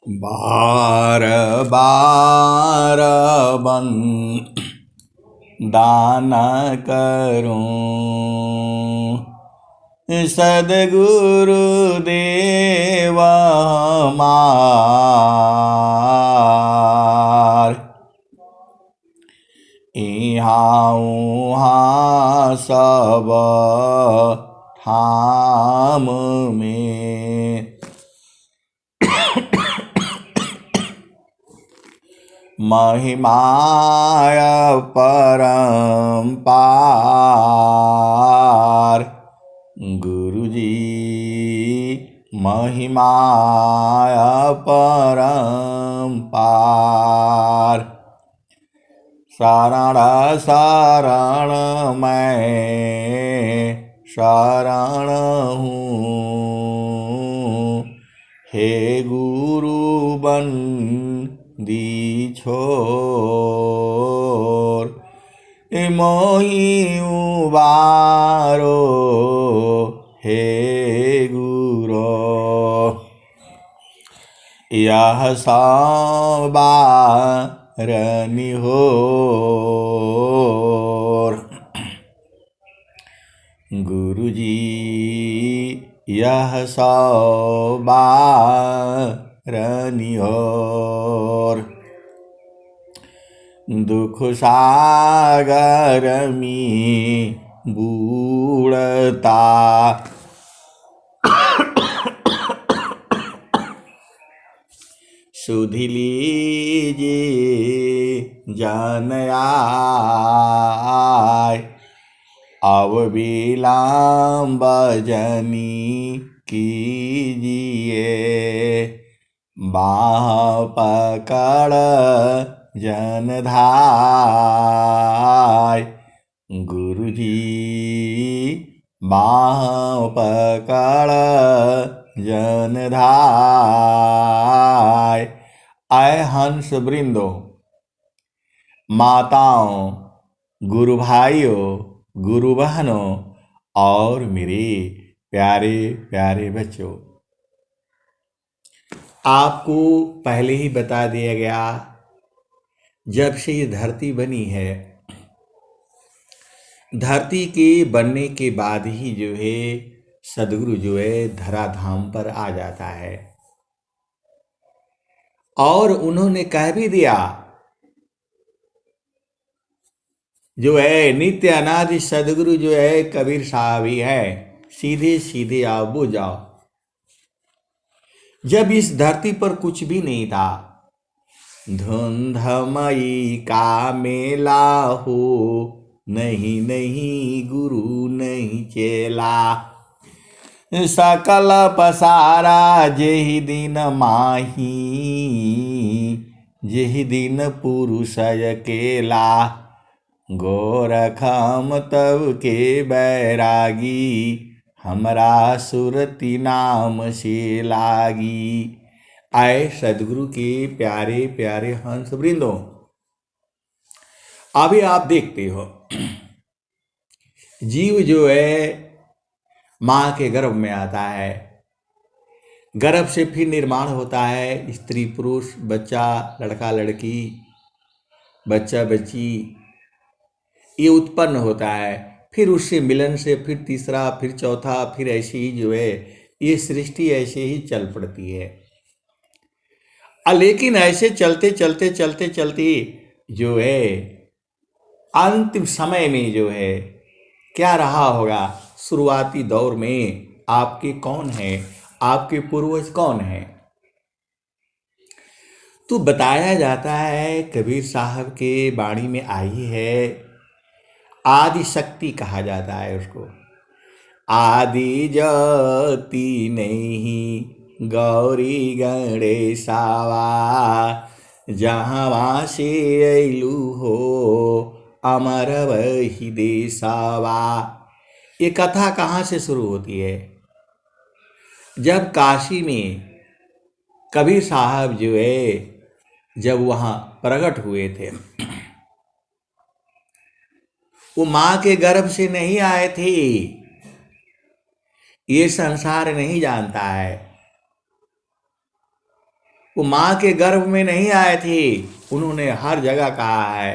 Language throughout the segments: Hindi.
बार बार दान करूं सद्गुरु देव हमार। इहाँ उहाँ सब ठाम में महिमाय परम्पार। गुरुजी महिमाय परम्पार। शरण शरण मैं शरण हूँ, हे गुरु बंदी छोर। मोहि उबारो हे गुरो, यह बार निहोर। गुरुजी यह बार निहोर। दुख सागर में बूढ़ता सुध लीजिए जन आय। अब विलम्ब जनी कीजिए, बाह पकड़ जन धाय। गुरुजी बाह पकड़ जन धाय। आए हंस वृंदो, माताओं, गुरु भाइयों, गुरु बहनों और मेरे प्यारे प्यारे बच्चों, आपको पहले ही बता दिया गया, जब से ये धरती बनी है, धरती के बनने के बाद ही जो है सदगुरु जो है धराधाम पर आ जाता है। और उन्होंने कह भी दिया, जो है नित्य अनादि सदगुरु जो है कबीर साहब ही है, सीधे सीधे आओ बुझ जाओ। जब इस धरती पर कुछ भी नहीं था, धुंधमयी का मेला हो, नहीं नहीं गुरु नहीं चेला। सकल पसारा जेहि दिन माही, जेहि दिन पुरुष अकेला। गोरखम तब के बैरागी, हमरा सुरति नाम से लागी। आए सदगुरु के प्यारे प्यारे हंस वृंदों, अभी आप देखते हो जीव जो है माँ के गर्भ में आता है, गर्भ से फिर निर्माण होता है, स्त्री पुरुष, बच्चा लड़का लड़की, बच्चा बच्ची, ये उत्पन्न होता है। फिर उससे मिलन से फिर तीसरा, फिर चौथा, फिर ऐसे ही जो है ये सृष्टि ऐसे ही चल पड़ती है। लेकिन ऐसे चलते चलते चलते चलते जो है अंतिम समय में जो है क्या रहा होगा, शुरुआती दौर में आपके कौन है, आपके पूर्वज कौन है। तो बताया जाता है, कबीर साहब के वाणी में आई है, आदि शक्ति कहा जाता है उसको। आदि ज्योति नहीं गौरी गणेशावा, जहाँ से अइलू हो अमर वही देसावा। ये कथा कहाँ से शुरू होती है, जब काशी में कबीर साहब जो है जब वहाँ प्रकट हुए थे, वो माँ के गर्भ से नहीं आए थे, ये संसार नहीं जानता है। वो माँ के गर्भ में नहीं आए थे। उन्होंने हर जगह कहा है,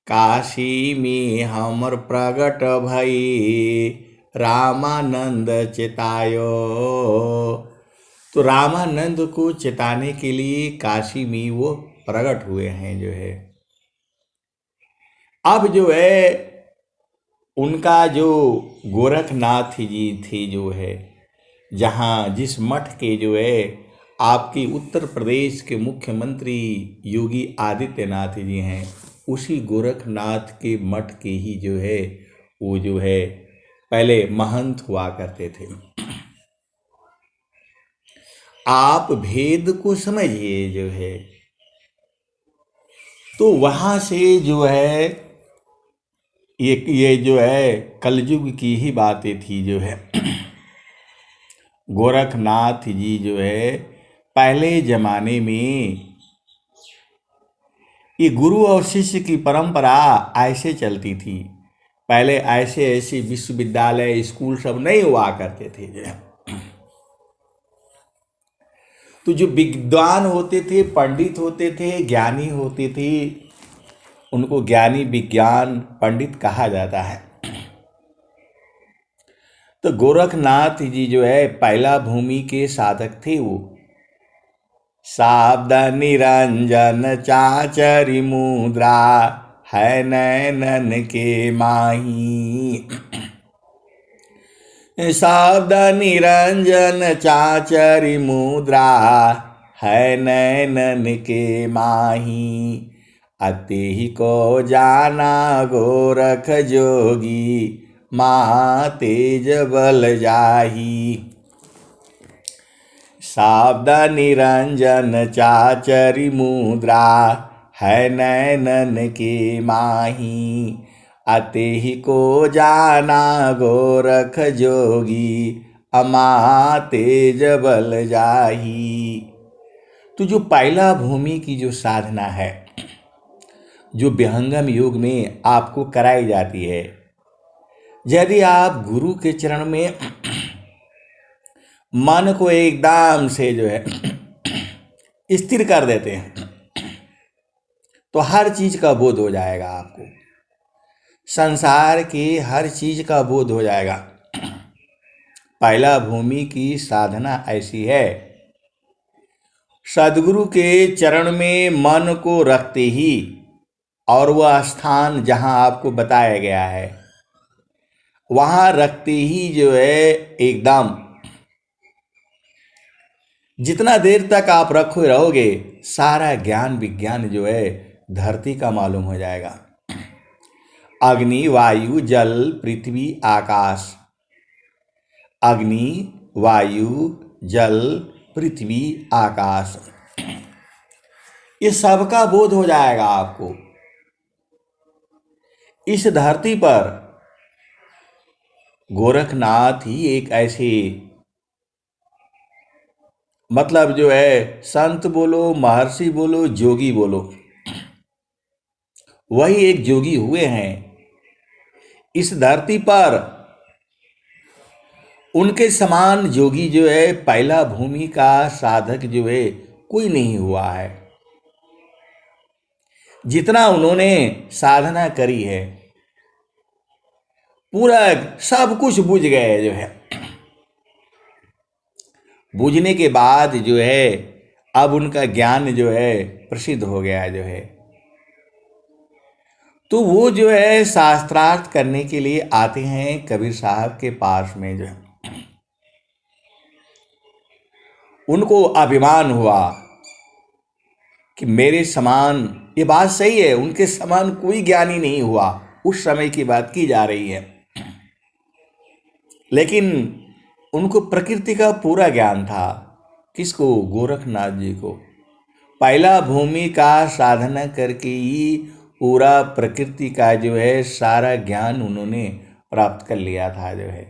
काशी में हमर प्रगट भई रामानंद चितायो। तो रामानंद को चिताने के लिए काशी में वो प्रकट हुए हैं जो है। अब जो है उनका जो गोरखनाथ जी थे जो है, जहाँ जिस मठ के जो है आपके उत्तर प्रदेश के मुख्यमंत्री योगी आदित्यनाथ जी हैं, उसी गोरखनाथ के मठ के ही जो है वो जो है पहले महंत हुआ करते थे। आप भेद को समझिए जो है। तो वहाँ से जो है ये जो है कलयुग की ही बातें थी जो है। गोरखनाथ जी जो है पहले जमाने में ये गुरु और शिष्य की परंपरा ऐसे चलती थी। पहले ऐसे ऐसे विश्वविद्यालय स्कूल सब नहीं हुआ करते थे जो है। तो जो विद्वान होते थे, पंडित होते थे, ज्ञानी होते थे, उनको ज्ञानी विज्ञान पंडित कहा जाता है। तो गोरखनाथ जी जो है पहला भूमि के साधक थे। वो शाब्द निरंजन चाचरी मुद्रा है नैनन के माही। शाब्द निरंजन चाचरी मुद्रा है नैनन के माही। अति ही को जाना गोरख जोगी माँ तेज बल जाही। शाब्द निरंजन चाचरी मुद्रा है नैनन के माही। अति ही को जाना गोरख जोगी अमा तेज बल जाही। तो जो पहला भूमि की जो साधना है, जो विहंगम योग में आपको कराई जाती है, यदि आप गुरु के चरण में मन को एकदम से जो है स्थिर कर देते हैं, तो हर चीज का बोध हो जाएगा आपको। संसार की हर चीज का बोध हो जाएगा। पहला भूमि की साधना ऐसी है, सदगुरु के चरण में मन को रखते ही और वह स्थान जहां आपको बताया गया है वहां रखते ही जो है एकदम जितना देर तक आप रखे रहोगे सारा ज्ञान विज्ञान जो है धरती का मालूम हो जाएगा। अग्नि वायु जल पृथ्वी आकाश, अग्नि वायु जल पृथ्वी आकाश, ये सबका बोध हो जाएगा आपको। इस धरती पर गोरखनाथ ही एक ऐसे मतलब जो है संत बोलो, महर्षि बोलो, जोगी बोलो, वही एक जोगी हुए हैं। इस धरती पर उनके समान जोगी जो है पहला भूमि का साधक जो है कोई नहीं हुआ है। जितना उन्होंने साधना करी है पूरा सब कुछ बुझ गए जो है। बुझने के बाद जो है अब उनका ज्ञान जो है प्रसिद्ध हो गया जो है। तो वो जो है शास्त्रार्थ करने के लिए आते हैं कबीर साहब के पास में जो है। उनको अभिमान हुआ कि मेरे समान, ये बात सही है, उनके समान कोई ज्ञानी नहीं हुआ। उस समय की बात की जा रही है, लेकिन उनको प्रकृति का पूरा ज्ञान था। किसको? गोरखनाथ जी को। पहला भूमि का साधना करके ही पूरा प्रकृति का जो है सारा ज्ञान उन्होंने प्राप्त कर लिया था जो है।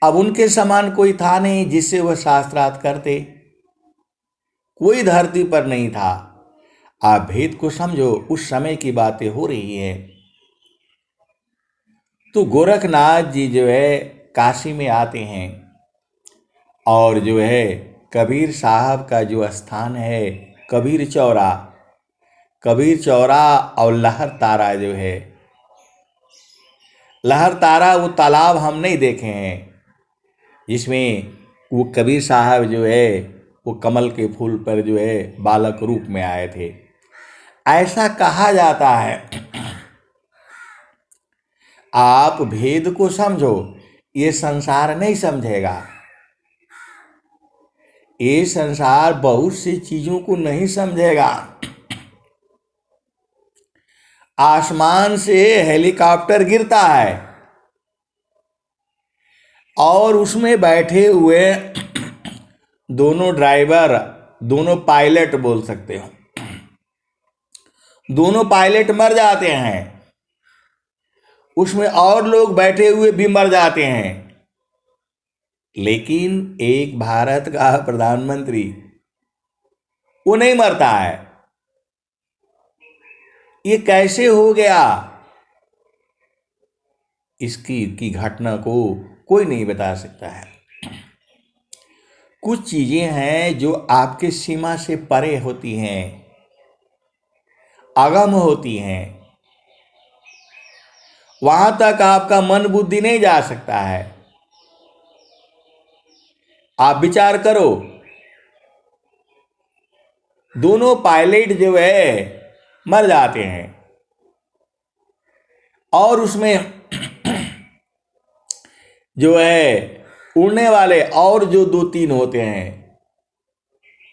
अब उनके समान कोई था नहीं जिससे वह शास्त्रार्थ करते, कोई धरती पर नहीं था। आप भेद को समझो, उस समय की बातें हो रही है। तो गोरखनाथ जी जो है काशी में आते हैं और जो है कबीर साहब का जो स्थान है कबीर चौरा, कबीर चौरा और लहर तारा जो है, लहर तारा वो तालाब हम नहीं देखे हैं जिसमें वो कबीर साहब जो है वो कमल के फूल पर जो है बालक रूप में आए थे। ऐसा कहा जाता है। आप भेद को समझो, ये संसार नहीं समझेगा। ये संसार बहुत सी चीजों को नहीं समझेगा। आसमान से हेलीकॉप्टर गिरता है और उसमें बैठे हुए दोनों ड्राइवर, दोनों पायलट बोल सकते हो, दोनों पायलट मर जाते हैं, उसमें और लोग बैठे हुए भी मर जाते हैं, लेकिन एक भारत का प्रधानमंत्री वो नहीं मरता है। ये कैसे हो गया? इसकी की घटना को कोई नहीं बता सकता है। कुछ चीजें हैं जो आपके सीमा से परे होती हैं, अगम होती हैं, वहां तक आपका मन बुद्धि नहीं जा सकता है। आप विचार करो, दोनों पायलट जो है मर जाते हैं और उसमें जो है उड़ने वाले और जो 2-3 होते हैं,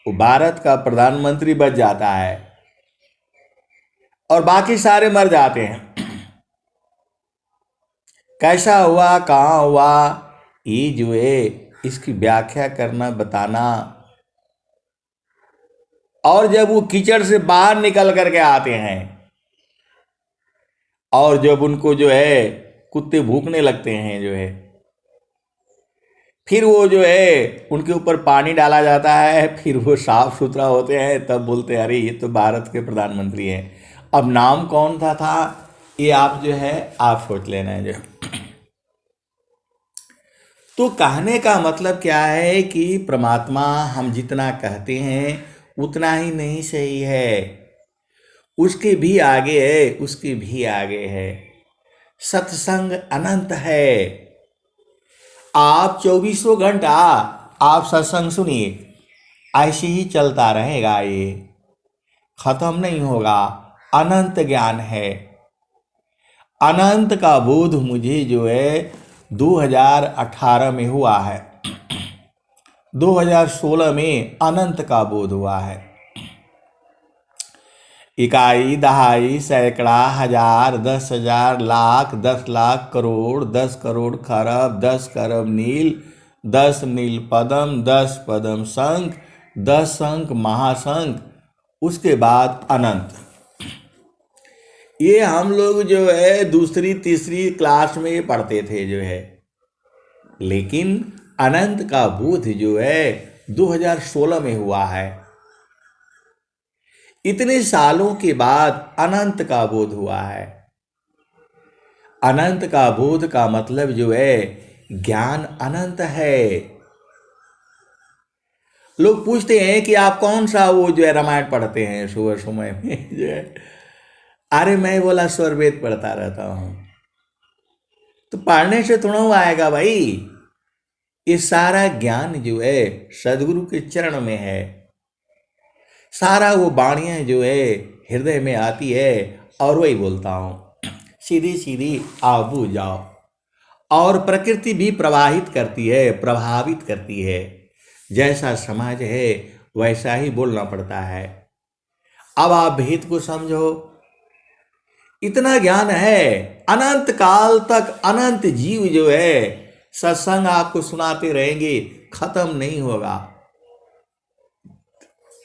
वो भारत का प्रधानमंत्री बच जाता है और बाकी सारे मर जाते हैं। कैसा हुआ, कहाँ हुआ, ये जो है इसकी व्याख्या करना, बताना। और जब वो कीचड़ से बाहर निकल करके आते हैं और जब उनको जो है कुत्ते भूखने लगते हैं जो है, फिर वो जो है उनके ऊपर पानी डाला जाता है, फिर वो साफ सुथरा होते हैं, तब बोलते हैं अरे ये तो भारत के प्रधानमंत्री हैं। अब नाम कौन था ये आप जो है आप सोच लेना है जो। तो कहने का मतलब क्या है कि परमात्मा हम जितना कहते हैं उतना ही नहीं सही है, उसके भी आगे है, उसके भी आगे है। सत्संग अनंत है। आप 24 घंटा आप सत्संग सुनिए, ऐसे ही चलता रहेगा, ये खत्म नहीं होगा। अनंत ज्ञान है। अनंत का बोध मुझे जो है 2018 में हुआ है, 2016 में अनंत का बोध हुआ है। इकाई, दहाई, सैकड़ा, हजार, 10,000, लाख, 10 लाख, करोड़, 10 करोड़ खरब, 10 खरब नील, 10 नील पदम, 10 पदम शंख, 10 शंख महाशंख, उसके बाद अनंत। ये हम लोग जो है दूसरी तीसरी क्लास में पढ़ते थे जो है, लेकिन अनंत का बोध जो है 2016 में हुआ है। इतने सालों के बाद अनंत का बोध हुआ है। अनंत का बोध का मतलब जो है ज्ञान अनंत है। लोग पूछते हैं कि आप कौन सा वो जो है रामायण पढ़ते हैं सुबह समय में जो है, अरे मैं बोला स्वरवेद पढ़ता रहता हूं। तो पढ़ने से थोड़ा वो आएगा भाई, ये सारा ज्ञान जो है सदगुरु के चरण में है। सारा वो वाणियाँ जो है हृदय में आती है और वही बोलता हूँ, सीधी सीधी आओ बूझ जाओ। और प्रकृति भी प्रवाहित करती है, प्रभावित करती है। जैसा समाज है वैसा ही बोलना पड़ता है। अब आप भेद को समझो, इतना ज्ञान है, अनंत काल तक अनंत जीव जो है सत्संग आपको सुनाते रहेंगे, खत्म नहीं होगा।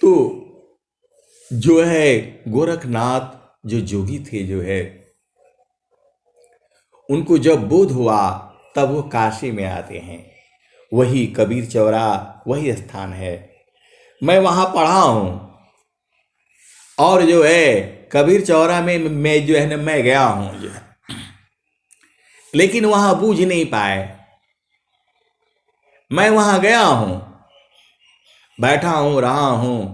तो जो है गोरखनाथ जो जोगी थे जो है, उनको जब बोध हुआ तब वो काशी में आते हैं। वही कबीर चौरा वही स्थान है। मैं वहाँ पढ़ा हूँ और जो है कबीर चौरा में मैं जो है ना मैं गया हूँ जो है, लेकिन वहाँ बूझ नहीं पाए। मैं वहाँ गया हूँ बैठा हूं, रहा हूं,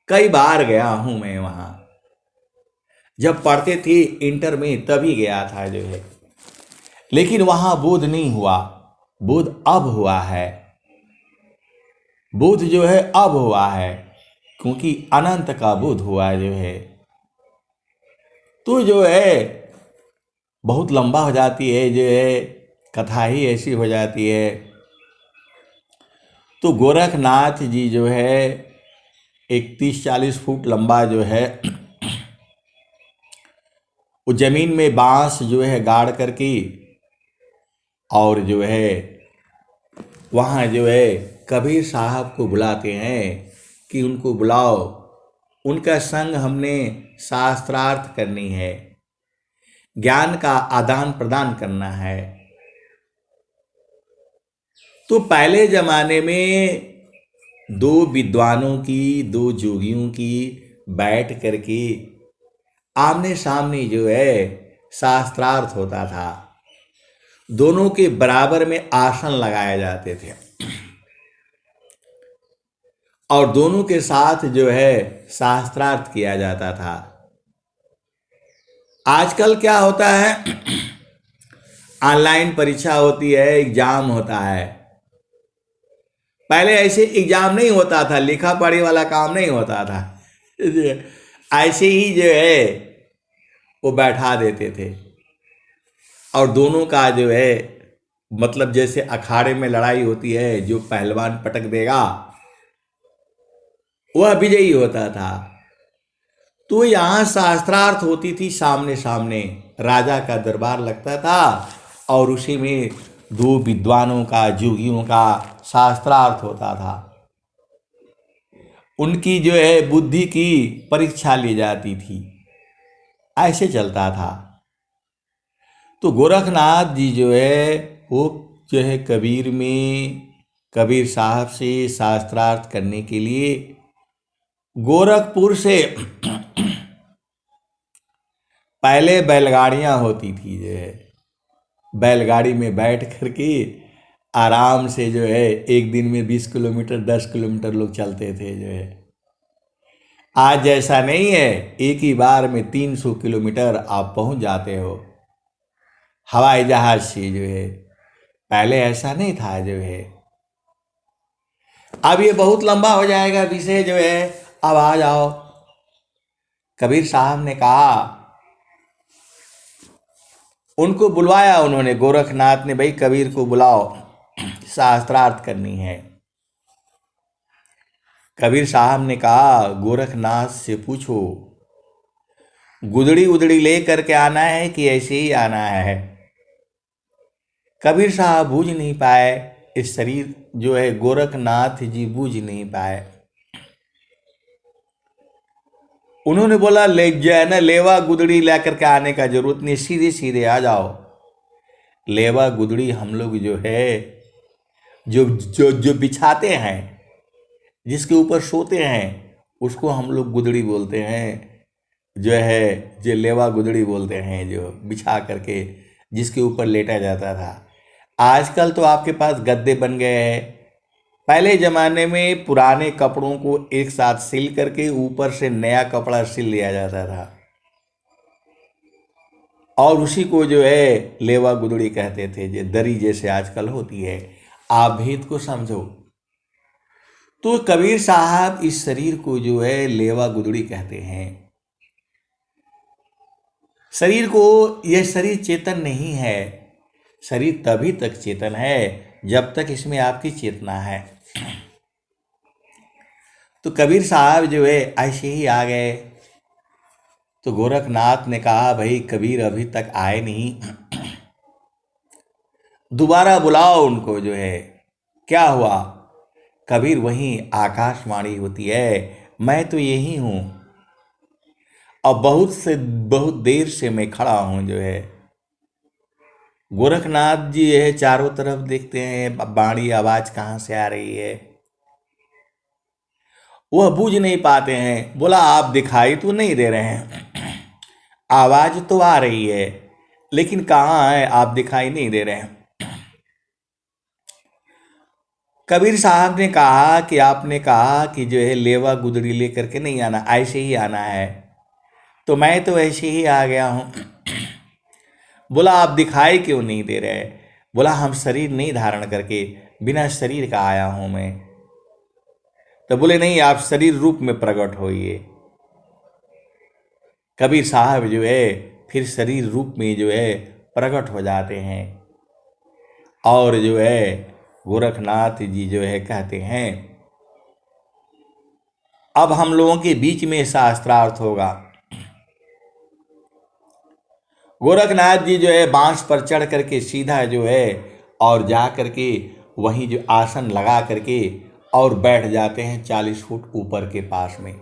कई बार गया हूं मैं वहां। जब पढ़ते थे इंटर में तभी गया था जो है, लेकिन वहां बोध नहीं हुआ। बोध अब हुआ है। बोध जो है अब हुआ है, क्योंकि अनंत का बोध हुआ जो है। तो जो है बहुत लंबा हो जाती है जो है, कथा ही ऐसी हो जाती है। तो गोरखनाथ जी जो है 31-40 फुट लंबा जो है, वो जमीन में बांस जो है गाड़ करके, और जो है वहाँ जो है कबीर साहब को बुलाते हैं कि उनको बुलाओ, उनका संग हमने शास्त्रार्थ करनी है, ज्ञान का आदान प्रदान करना है। तो पहले जमाने में दो विद्वानों की, दो जोगियों की बैठ करके आमने सामने जो है शास्त्रार्थ होता था। दोनों के बराबर में आसन लगाए जाते थे और दोनों के साथ जो है शास्त्रार्थ किया जाता था। आजकल क्या होता है, ऑनलाइन परीक्षा होती है, एग्जाम होता है। पहले ऐसे एग्जाम नहीं होता था, लिखा पढ़ी वाला काम नहीं होता था। ऐसे ही जो है वो बैठा देते थे और दोनों का जो है मतलब जैसे अखाड़े में लड़ाई होती है, जो पहलवान पटक देगा वह विजयी होता था। तो यहाँ शास्त्रार्थ होती थी सामने सामने, राजा का दरबार लगता था और उसी में दो विद्वानों का, जोगियों का शास्त्रार्थ होता था। उनकी जो है बुद्धि की परीक्षा ली जाती थी, ऐसे चलता था। तो गोरखनाथ जी जो है वो जो है कबीर में, कबीर साहब से शास्त्रार्थ करने के लिए गोरखपुर से पहले बैलगाड़ियां होती थी जो है, बैलगाड़ी में बैठ करके आराम से जो है एक दिन में 20 किलोमीटर 10 किलोमीटर लोग चलते थे जो है। आज जैसा नहीं है, एक ही बार में 300 किलोमीटर आप पहुंच जाते हो हवाई जहाज से जो है। पहले ऐसा नहीं था जो है। अब ये बहुत लंबा हो जाएगा विषय जो है, अब आ जाओ। कबीर साहब ने कहा, उनको बुलवाया उन्होंने, गोरखनाथ ने, भाई कबीर को बुलाओ, शास्त्रार्थ करनी है। कबीर साहब ने कहा गोरखनाथ से पूछो, गुदड़ी उदड़ी ले करके आना है कि ऐसे ही आना है। कबीर साहब बूझ नहीं पाए, इस शरीर जो है गोरखनाथ जी बूझ नहीं पाए। उन्होंने बोला ले जाए ना, लेवा गुदड़ी ला करके आने का जरूरत नहीं, सीधे सीधे आ जाओ। लेवा गुदड़ी हम लोग जो है जो जो जो बिछाते हैं, जिसके ऊपर सोते हैं, उसको हम लोग गुदड़ी बोलते हैं। जो है जो लेवा गुदड़ी बोलते हैं, जो बिछा करके जिसके ऊपर लेटा जाता था। आजकल तो आपके पास गद्दे बन गए हैं। पहले ज़माने में पुराने कपड़ों को एक साथ सिल करके ऊपर से नया कपड़ा सिल लिया जाता था और उसी को जो है लेवा गुदड़ी कहते थे, जो दरी जैसे आजकल होती है। आप भेद को समझो। तो कबीर साहब इस शरीर को जो है लेवा गुदड़ी कहते हैं। शरीर को, यह शरीर चेतन नहीं है। शरीर तभी तक चेतन है जब तक इसमें आपकी चेतना है। तो कबीर साहब जो है ऐसे ही आ गए। तो गोरखनाथ ने कहा, भाई कबीर अभी तक आए नहीं, दोबारा बुलाओ उनको जो है। क्या हुआ? कबीर वहीं आकाशवाणी होती है, मैं तो यही हूँ और बहुत देर से मैं खड़ा हूँ जो है। गोरखनाथ जी है चारों तरफ देखते हैं, बाणी आवाज कहाँ से आ रही है, वह बूझ नहीं पाते हैं। बोला आप दिखाई तो नहीं दे रहे हैं, आवाज तो आ रही है लेकिन कहाँ है, आप दिखाई नहीं दे रहे हैं। कबीर साहब ने कहा कि आपने कहा कि जो है लेवा गुदड़ी लेकर के नहीं आना, ऐसे ही आना है, तो मैं तो ऐसे ही आ गया हूँ। बोला आप दिखाई क्यों नहीं दे रहे? बोला हम शरीर नहीं धारण करके, बिना शरीर का आया हूं मैं। तो बोले नहीं, आप शरीर रूप में प्रकट होइए। कबीर साहब जो है फिर शरीर रूप में जो है प्रकट हो जाते हैं, और जो है गोरखनाथ जी जो है कहते हैं अब हम लोगों के बीच में शास्त्रार्थ होगा। गोरखनाथ जी जो है बांस पर चढ़ करके सीधा जो है और जा करके वहीं जो आसन लगा करके और बैठ जाते हैं 40 फुट ऊपर के पास में।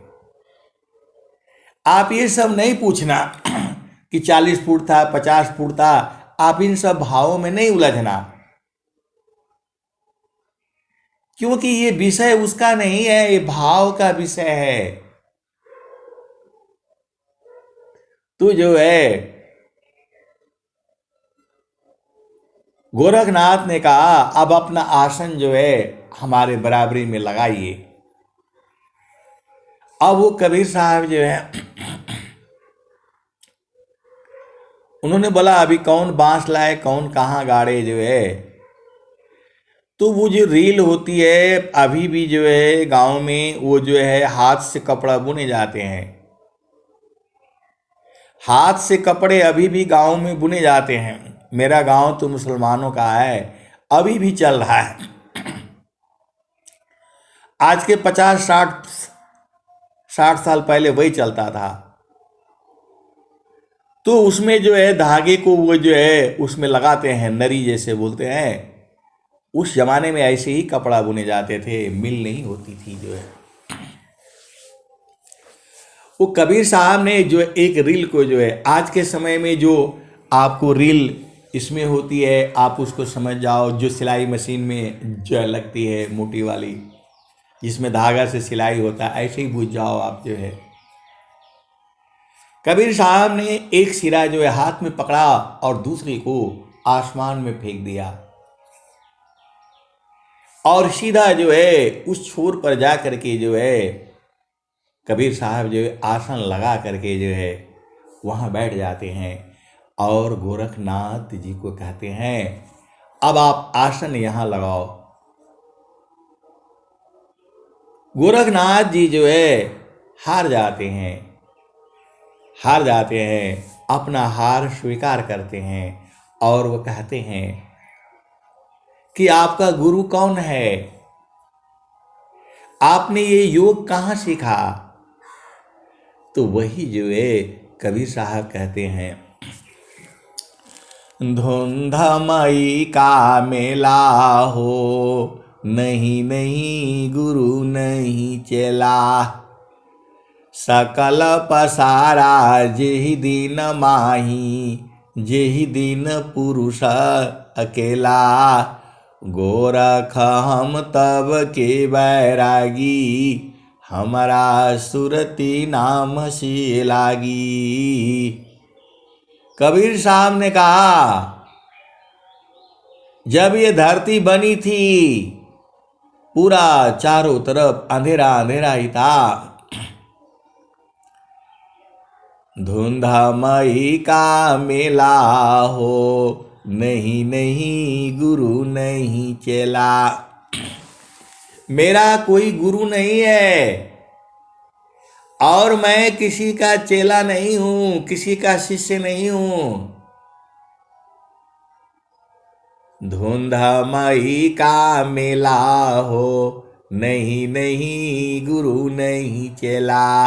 आप ये सब नहीं पूछना कि 40 फुट था 50 फुट था, आप इन सब भावों में नहीं उलझना, क्योंकि ये विषय उसका नहीं है, ये भाव का विषय है। तो जो है गोरखनाथ ने कहा अब अपना आसन जो है हमारे बराबरी में लगाइए। अब वो कबीर साहब जो है उन्होंने बोला अभी कौन बांस लाए, कौन कहाँ गाड़े जो है। तो वो जो रील होती है अभी भी जो है गांव में वो जो है हाथ से कपड़ा बुने जाते हैं, हाथ से कपड़े अभी भी गांव में बुने जाते हैं। मेरा गांव तो मुसलमानों का है, अभी भी चल रहा है। आज के 50-60 साल पहले वही चलता था। तो उसमें जो है धागे को वो जो है उसमें लगाते हैं, नरी जैसे बोलते हैं। उस जमाने में ऐसे ही कपड़ा बुने जाते थे, मिल नहीं होती थी जो है। वो कबीर साहब ने जो एक रील को जो है आज के समय में जो आपको रील इसमें होती है, आप उसको समझ जाओ, जो सिलाई मशीन में जो लगती है मोटी वाली, जिसमें धागा से सिलाई होता है, ऐसे ही बुझ जाओ आप जो है। कबीर साहब ने एक सिरा जो है हाथ में पकड़ा और दूसरी को आसमान में फेंक दिया, और सीधा जो है उस छोर पर जा करके जो है कबीर साहब जो है आसन लगा करके जो है वहाँ बैठ जाते हैं, और गोरखनाथ जी को कहते हैं अब आप आसन यहाँ लगाओ। गोरखनाथ जी जो है हार जाते हैं, हार जाते हैं, अपना हार स्वीकार करते हैं, और वो कहते हैं कि आपका गुरु कौन है, आपने ये योग कहाँ सीखा। तो वही जो है कबीर साहब कहते हैं धुंधमई का मेला हो, नहीं नहीं गुरु नहीं चेला, सकल पसारा जेहि दिन माही, जेहि दिन पुरुष अकेला, गोरख हम तब के बैरागी, हमारा सुरती नाम से लागी। कबीर साहब ने कहा जब ये धरती बनी थी पूरा चारों तरफ अंधेरा अंधेरा ही था, धुंधमई का मेला हो, नहीं नहीं गुरु नहीं चेला। मेरा कोई गुरु नहीं है और मैं किसी का चेला नहीं हूं, किसी का शिष्य नहीं हूं। धुंधमई का मेला हो, नहीं नहीं गुरु नहीं चेला,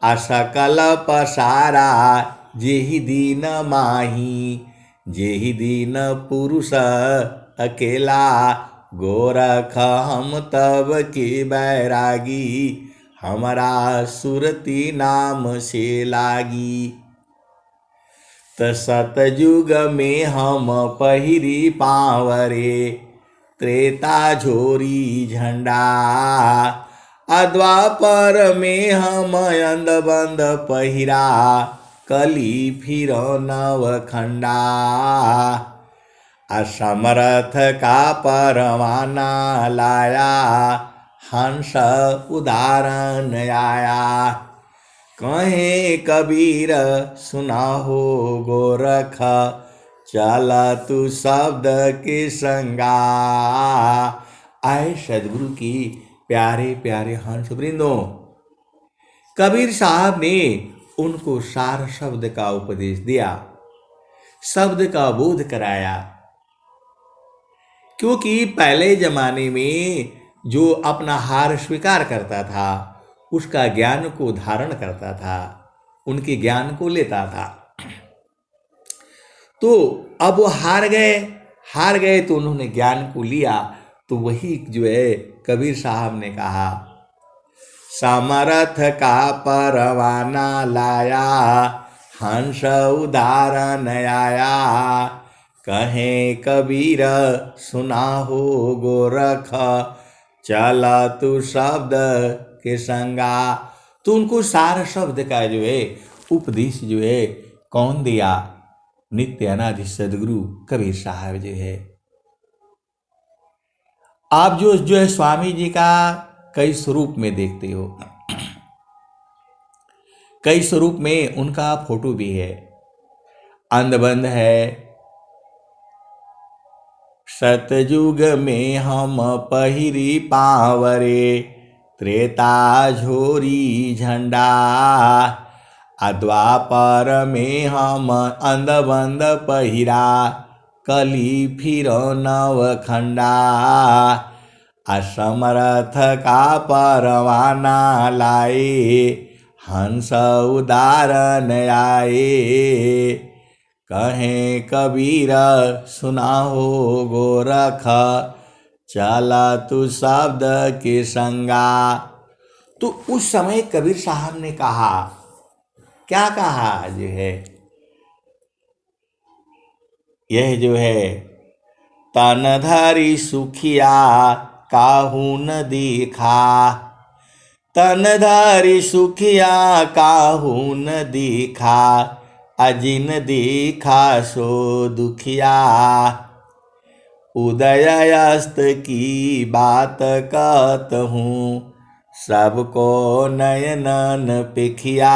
असकल पसारा जेहि दीन माही, जेहि दीन पुरुष अकेला, गोरख हम तब के बैरागी, हमारा सुरती नाम से लागी। त सतयुग में हम पहिरी पावरे, त्रेता झोरी झंडा, अद्वापर में हम अंधबंध पहिरा, कली फिर नवखंडा। असमर्थ का परवाना लाया, हंस उदाहरण आया। कहे कबीर सुना हो गोरख, चल तू शब्द की संगा। आए सदगुरु की प्यारे प्यारे हंस वृंदों, कबीर साहब ने उनको सार शब्द का उपदेश दिया, शब्द का बोध कराया। क्योंकि पहले जमाने में जो अपना हार स्वीकार करता था, उसका ज्ञान को धारण करता था, उनके ज्ञान को लेता था। तो अब वो हार गए तो उन्होंने ज्ञान को लिया। तो वही जो है कबीर साहब ने कहा, समर्थ का परवाना लाया, हंस उदाहरण आया। कहे कबीर सुना हो गोरख, चल तू शब्द के संगा। तो उनको सार शब्द का जो है उपदेश जो है कौन दिया? नित्य अनादि सदगुरु कबीर साहब जो है। आप जो है स्वामी जी का कई स्वरूप में देखते हो, कई स्वरूप में उनका फोटो भी है, अंधबंध है। सतयुग में हम पहिरी पावरे, त्रेता झोरी झंडा। द्वापर में हम अंधबंध पहिरा, कली फिर नवखंडा। असमर्थ का परवाना लाए, हंस उदाहरण आए। कहे कबीर सुना हो गोरख, चला तू शब्द के संगा। तो उस समय कबीर साहब ने कहा, क्या कहा जो है, यह जो है तनधारी सुखिया काहू न देखा। तनधारी सुखिया काहू न देखा, अजिन देखा सो दुखिया। उदय अस्त की बात कहत हूँ, सबको नयनन पेखिया।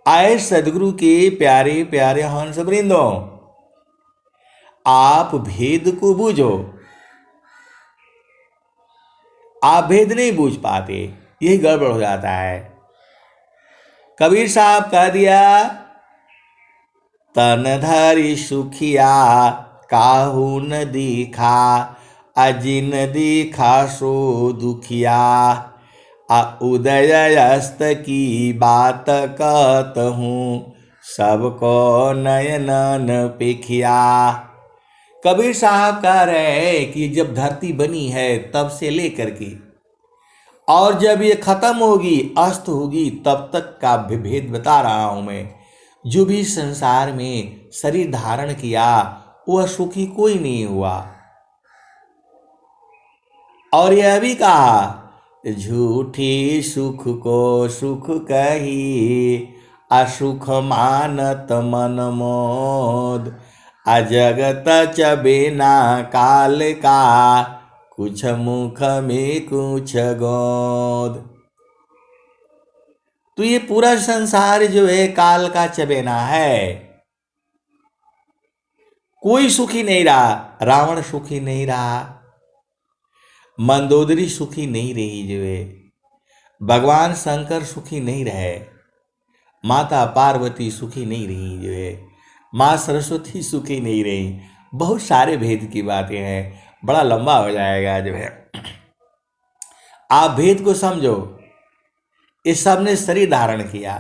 आए सदगुरु के प्यारे प्यारे हंस वृंदों, आप भेद को बूझो। आप भेद नहीं बूझ पाते, यही गड़बड़ हो जाता है। कबीर साहब कह दिया, तनधारी सुखिया काहू न दिखा, अजिन दिखा सो दुखिया। उदय अस्त की बात कहत हूँ, सबको नयनन पेखिया। कबीर साहब कह रहे हैं कि जब धरती बनी है तब से लेकर के, और जब ये खत्म होगी, अस्त होगी, तब तक का भेद बता रहा हूं मैं। जो भी संसार में शरीर धारण किया वह सुखी कोई नहीं हुआ। और यह भी कहा, झूठी सुख को सुख कही, असुख मानत मन मोद। अजगत चबेना काल का, कुछ मुख में कुछ गोद। तो ये पूरा संसार जो है काल का चबेना है, कोई सुखी नहीं रहा। रावण सुखी नहीं रहा, मंदोदरी सुखी नहीं रही जो है, भगवान शंकर सुखी नहीं रहे, माता पार्वती सुखी नहीं रही जो है, माँ सरस्वती सुखी नहीं रही। बहुत सारे भेद की बातें हैं, बड़ा लंबा हो जाएगा जो है। आप भेद को समझो, इस सब ने शरीर धारण किया।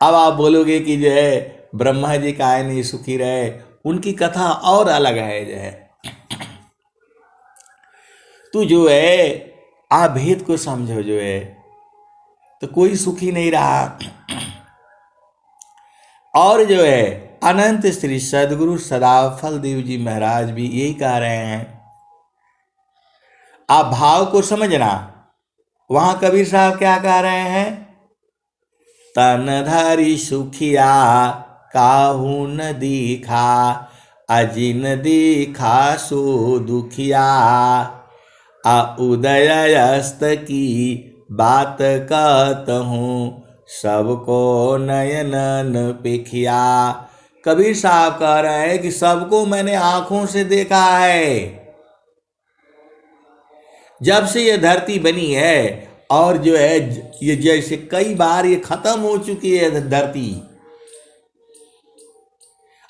अब आप बोलोगे कि जो है ब्रह्मा जी काहे नहीं सुखी रहे, उनकी कथा और अलग है जो है। तो जो है आप भेद को समझो जो है, तो कोई सुखी नहीं रहा। और जो है अनंत श्री सदगुरु सदाफल देव जी महाराज भी यही कह रहे हैं। आप भाव को समझना, वहां कबीर साहब क्या कह रहे हैं, तनधारी सुखिया काहू न दीखा, अजिन दीखा सो दुखिया। आ उदय अस्त की बात कहतहूँ, सबको नयनन पेखिया। कबीर साहब कह रहे हैं कि सबको मैंने आंखों से देखा है। जब से ये धरती बनी है और जो है ये जैसे कई बार ये खत्म हो चुकी है धरती,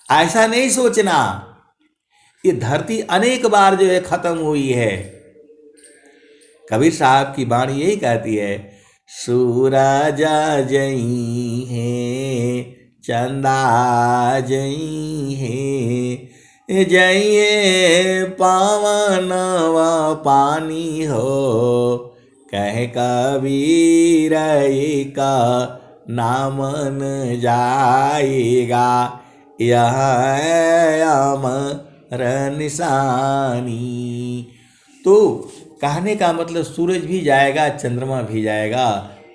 ऐसा नहीं सोचना। ये धरती अनेक बार जो है खत्म हुई है। कबीर साहब की वाणी यही कहती है, सूरज जई है, चंदा जई है, जइए पावन व पानी हो, कह कबीर का नामन जाएगा, यह अमर निशानी। तो कहने का मतलब सूरज भी जाएगा, चंद्रमा भी जाएगा,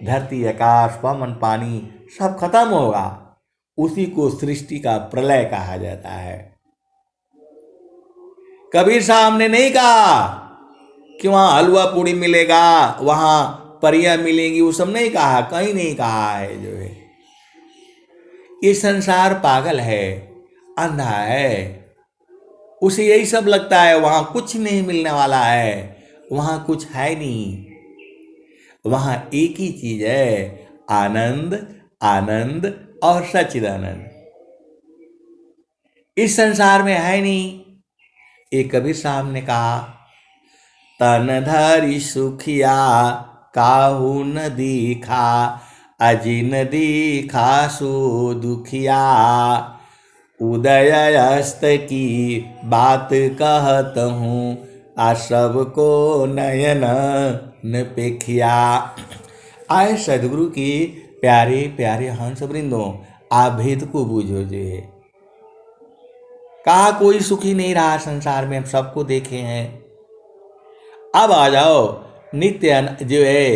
धरती आकाश पवन पानी सब खत्म होगा। उसी को सृष्टि का प्रलय कहा जाता है। कबीर साहब ने नहीं कहा कि वहां हलवा पूड़ी मिलेगा, वहां परियां मिलेंगी, वो सब नहीं कहा, कहीं नहीं कहा है। जो है ये संसार पागल है, अंधा है, उसे यही सब लगता है वहां कुछ नहीं मिलने वाला है, वहां कुछ है नहीं। वहां एक ही चीज है, आनंद, आनंद और सच्चिदानंद। इस संसार में है नहीं। एक कबीर साहब ने कहा, तन धरि सुखिया काहू न दीखा, अजिन दीखा सो दुखिया। उदय अस्त की बात कहत हूँ, आ सबको नयन न पेखिया। आए सदगुरु की प्यारे प्यारे हंस वृंदों, आप भेद को बूझो। जो है कहा कोई सुखी नहीं रहा संसार में, हम सबको देखे हैं। अब आ जाओ नित्य जो है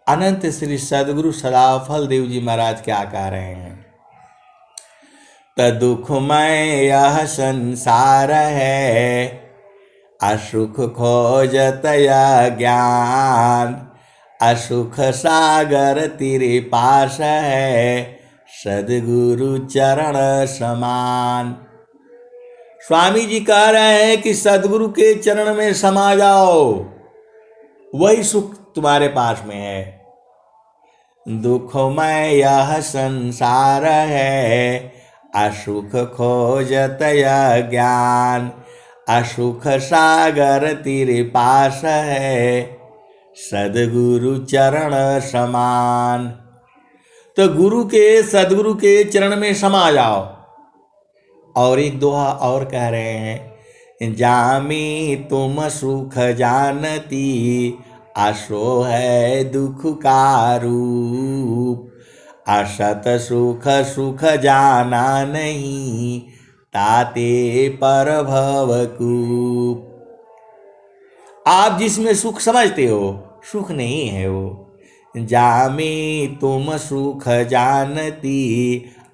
अनंत श्री सदगुरु सदाफल देव जी महाराज क्या कह रहे हैं। दुखमय यह संसार है, असुख खोजत ज्ञान, असुख सागर तेरे पास है, सदगुरु चरण समान। स्वामी जी कह रहे हैं कि सदगुरु के चरण में समा जाओ, वही सुख तुम्हारे पास में है। दुखमय यह संसार है, असुख खोजत ज्ञान, असुख सागर तेरे पास है, सदगुरु चरण समान। तो गुरु के सदगुरु के चरण में समा जाओ। और एक दोहा और कह रहे हैं, जामी तुम सुख जानती, आसो है दुख का रूप, असत सुख सुख जाना नहीं, ताते पर भवकूप। आप जिसमें सुख समझते हो सुख नहीं है वो। जामी तुम सुख जानती,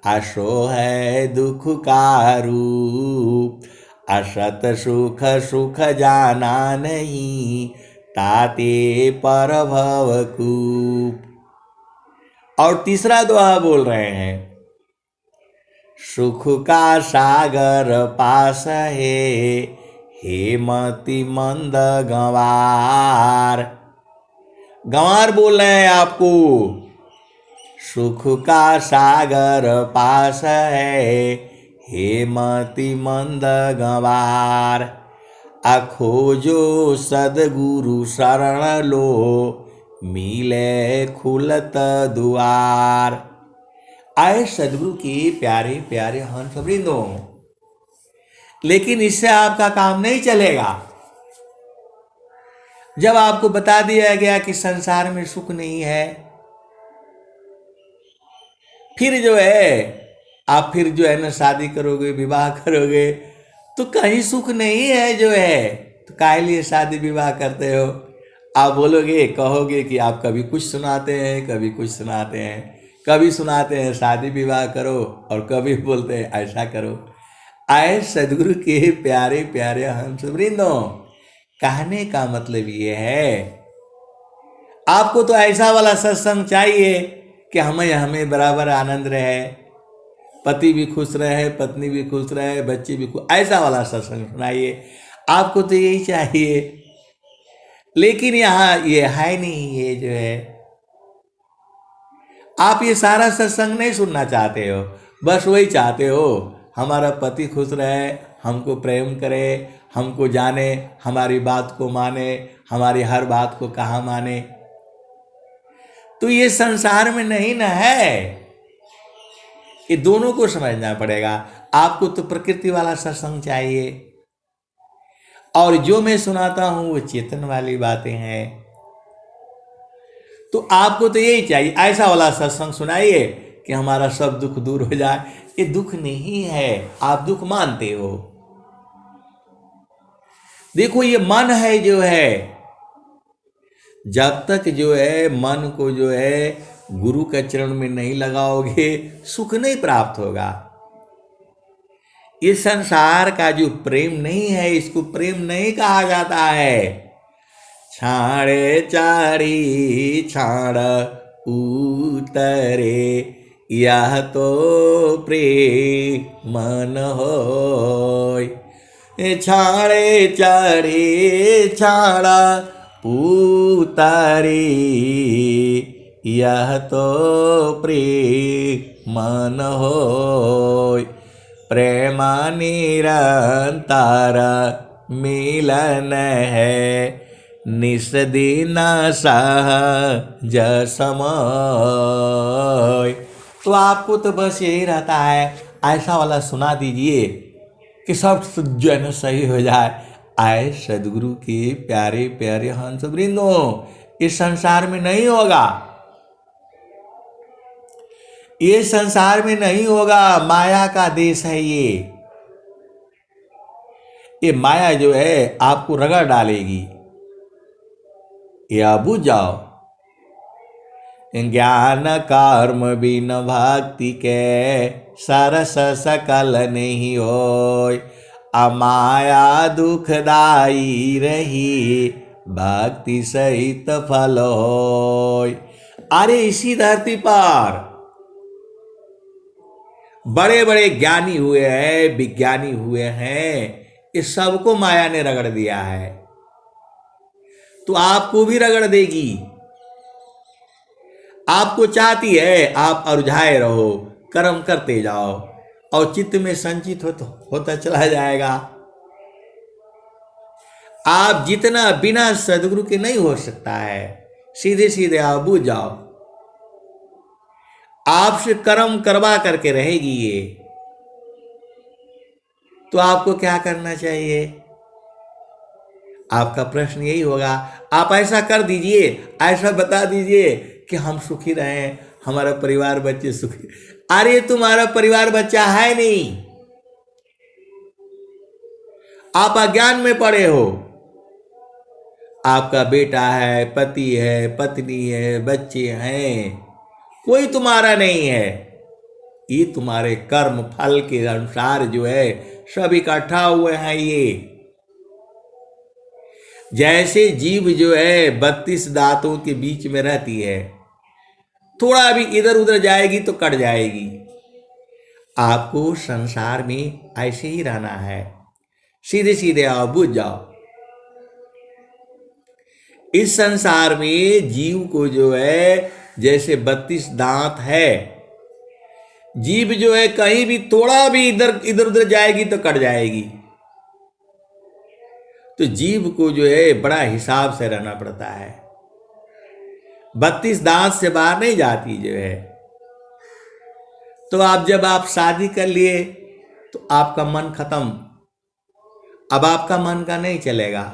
आसो है दुख का रूप, असत सुख सुख जाना नहीं, ताते पर भवकूप। और तीसरा दोहा बोल रहे हैं, सुख का सागर पास है, हे मति मंद गंवार। गंवार बोल रहे हैं आपको, सुख का सागर पास है, हे मति मंद गंवार। खोजो सदगुरु शरण लो, मिले खुलत दुआर। आए सदगुरु के प्यारे प्यारे हंस वृंदों, लेकिन इससे आपका काम नहीं चलेगा। जब आपको बता दिया गया कि संसार में सुख नहीं है, फिर जो है आप फिर जो है ना शादी करोगे, विवाह करोगे, तो कहीं सुख नहीं है जो है, तो काहे लिए शादी विवाह करते हो। आप बोलोगे, कहोगे कि आप कभी कुछ सुनाते हैं, कभी कुछ सुनाते हैं। कभी सुनाते हैं शादी विवाह करो और कभी बोलते हैं ऐसा करो। आए सदगुरु के प्यारे प्यारे हंस वृंदों, कहने का मतलब ये है, आपको तो ऐसा वाला सत्संग चाहिए कि हमें बराबर आनंद रहे, पति भी खुश रहे, पत्नी भी खुश रहे, बच्चे भी खुश, ऐसा वाला सत्संग सुनाइए। आपको तो यही चाहिए, लेकिन यहाँ ये है नहीं। ये जो है, आप ये सारा सत्संग नहीं सुनना चाहते हो, बस वही चाहते हो हमारा पति खुश रहे, हमको प्रेम करे, हमको जाने, हमारी बात को माने, हमारी हर बात को कहा माने। तो ये संसार में नहीं ना है, ये दोनों को समझना पड़ेगा। आपको तो प्रकृति वाला सत्संग चाहिए, और जो मैं सुनाता हूं वो चेतन वाली बातें हैं। तो आपको तो यही चाहिए, ऐसा वाला सत्संग सुनाइए कि हमारा सब दुख दूर हो जाए। ये दुख नहीं है, आप दुख मानते हो। देखो ये मन है जो है, जब तक जो है मन को जो है गुरु के चरण में नहीं लगाओगे, सुख नहीं प्राप्त होगा। ये संसार का जो प्रेम नहीं है, इसको प्रेम नहीं कहा जाता है। छाड़े चारी छाड़ उतरे, यह तो प्रेम मन होय। छाड़े चारी छाड़ा उतारे, यह तो प्रेम मन होय। प्रेम निरंतर मिलन है, निस दिन सहज समय। तो आपको तो बस यही रहता है, ऐसा वाला सुना दीजिए कि सब जो है ना सही हो जाए। आए सदगुरु के प्यारे प्यारे हंस वृंदों, इस संसार में नहीं होगा, ये संसार में नहीं होगा। माया का देश है ये माया जो है आपको रगड़ डालेगी। या बुझ जाओ, ज्ञान कर्म बिन भक्ति के सरस सकल नहीं होय। अमाया दुखदाई रही, भक्ति सहित फल होय। अरे इसी धरती पर बड़े बड़े ज्ञानी हुए हैं, विज्ञानी हुए हैं, इस सबको माया ने रगड़ दिया है, तो आपको भी रगड़ देगी। आपको चाहती है आप अरुझाए रहो, कर्म करते जाओ, और चित्त में संचित होता चला जाएगा। आप जितना बिना सदगुरु के नहीं हो सकता है, सीधे सीधे आप बुझ जाओ। आपसे कर्म करवा करके रहेगी ये, तो आपको क्या करना चाहिए? आपका प्रश्न यही होगा, आप ऐसा कर दीजिए, ऐसा बता दीजिए कि हम सुखी रहें, हमारा परिवार बच्चे सुखी। अरे तुम्हारा परिवार बच्चा है नहीं, आप अज्ञान में पड़े हो। आपका बेटा है, पति है, पत्नी है, बच्चे हैं, कोई तुम्हारा नहीं है। ये तुम्हारे कर्म फल के अनुसार जो है सब इकट्ठा हुए हैं। ये जैसे जीव जो है 32 दांतों के बीच में रहती है, थोड़ा भी इधर उधर जाएगी तो कट जाएगी। आपको संसार में ऐसे ही रहना है, सीधे सीधे आओ, बुझ जाओ। इस संसार में जीव को जो है जैसे 32 दांत है, जीव जो है कहीं भी थोड़ा भी इधर उधर जाएगी तो कट जाएगी। तो जीव को जो है बड़ा हिसाब से रहना पड़ता है, 32 दांत से बाहर नहीं जाती जो है। तो जब आप शादी कर लिए तो आपका मन खत्म, अब आपका मन का नहीं चलेगा,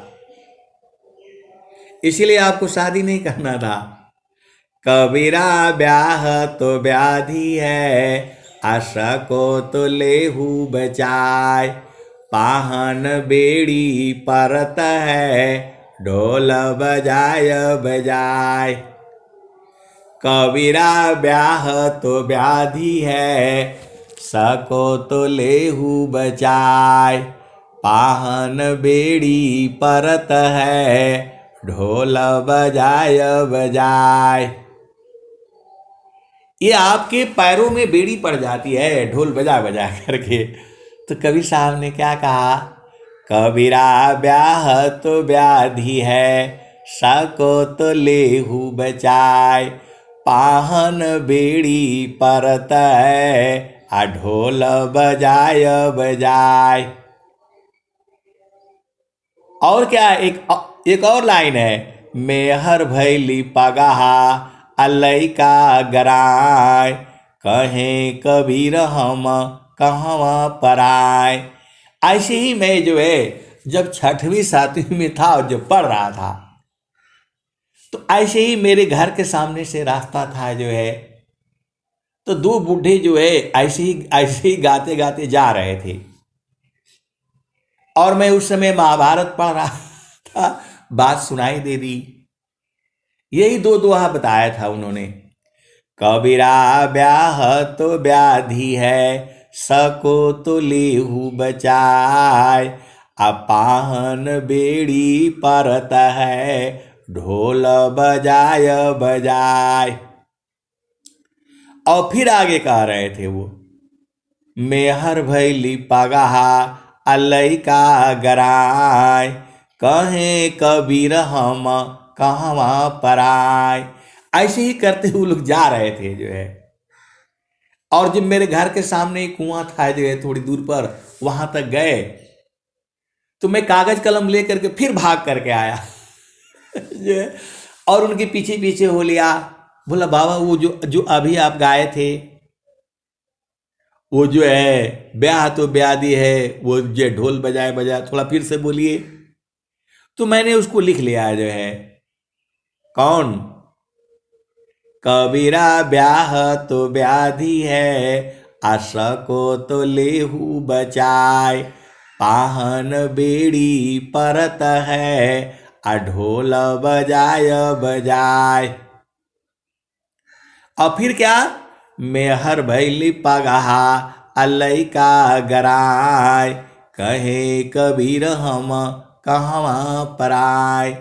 इसीलिए आपको शादी नहीं करना था। कबीरा ब्याह तो व्याधि है, आशा को तो लेहू बचाए। पाहन बेड़ी परत है, ढोल बजाय बजाय। कबीरा ब्याह तो व्याधि है, सको तो लेहू बचाए। पाहन बेड़ी परत है, ढोल बजाय बजाय। ये आपके पैरों में बेड़ी पड़ जाती है ढोल बजा बजा करके। तो कबीर साहब ने क्या कहा, कबीरा ब्याह तो व्याधि है, सको तो लेहू बचाए। पाहन बेड़ी परत है, आ ढोल बजाय बजाय। और क्या, एक और लाइन है, मेहर भैली पगहा अलई का गराय। कहें कबीर हम कहवा पराय। ऐसे ही मैं जो है जब 6वीं 7वीं में था और जब पढ़ रहा था, तो ऐसे ही मेरे घर के सामने से रास्ता था जो है, तो दो बूढ़े जो है ऐसे ही गाते गाते जा रहे थे। और मैं उस समय महाभारत पढ़ रहा था, बात सुनाई दे दी। यही दो दोहा बताया था उन्होंने, कबीरा ब्याह तो व्याधि है, सको तो लेहू बचाय। अपाहन बेड़ी परत है, ढोल बजाय बजाय। और फिर आगे कह रहे थे वो, मेहर भैली पगहा अलई का गराय। कहें कबीर हम कहवा पराय। ऐसे ही करते हुए लोग जा रहे थे जो है। और जब मेरे घर के सामने एक कुआं था जो है थोड़ी दूर पर, वहां तक गए तो मैं कागज कलम लेकर के फिर भाग करके आया जो है, और उनके पीछे पीछे हो लिया। बोला बाबा वो जो अभी आप गाए थे, वो जो है ब्याह तो व्याधि है, वो जो ढोल बजाए बजाए, थोड़ा फिर से बोलिए। तो मैंने उसको लिख लिया जो है, कौन, कबीरा ब्याह तो व्याधि है, आशा को तो लेहू बचाए। पाहन बेड़ी परत है, आ ढोल बजाय बजाय। और फिर क्या, मेहर भैली पगहा अलई का गराय। कहे कबीर हम कहवा पराय।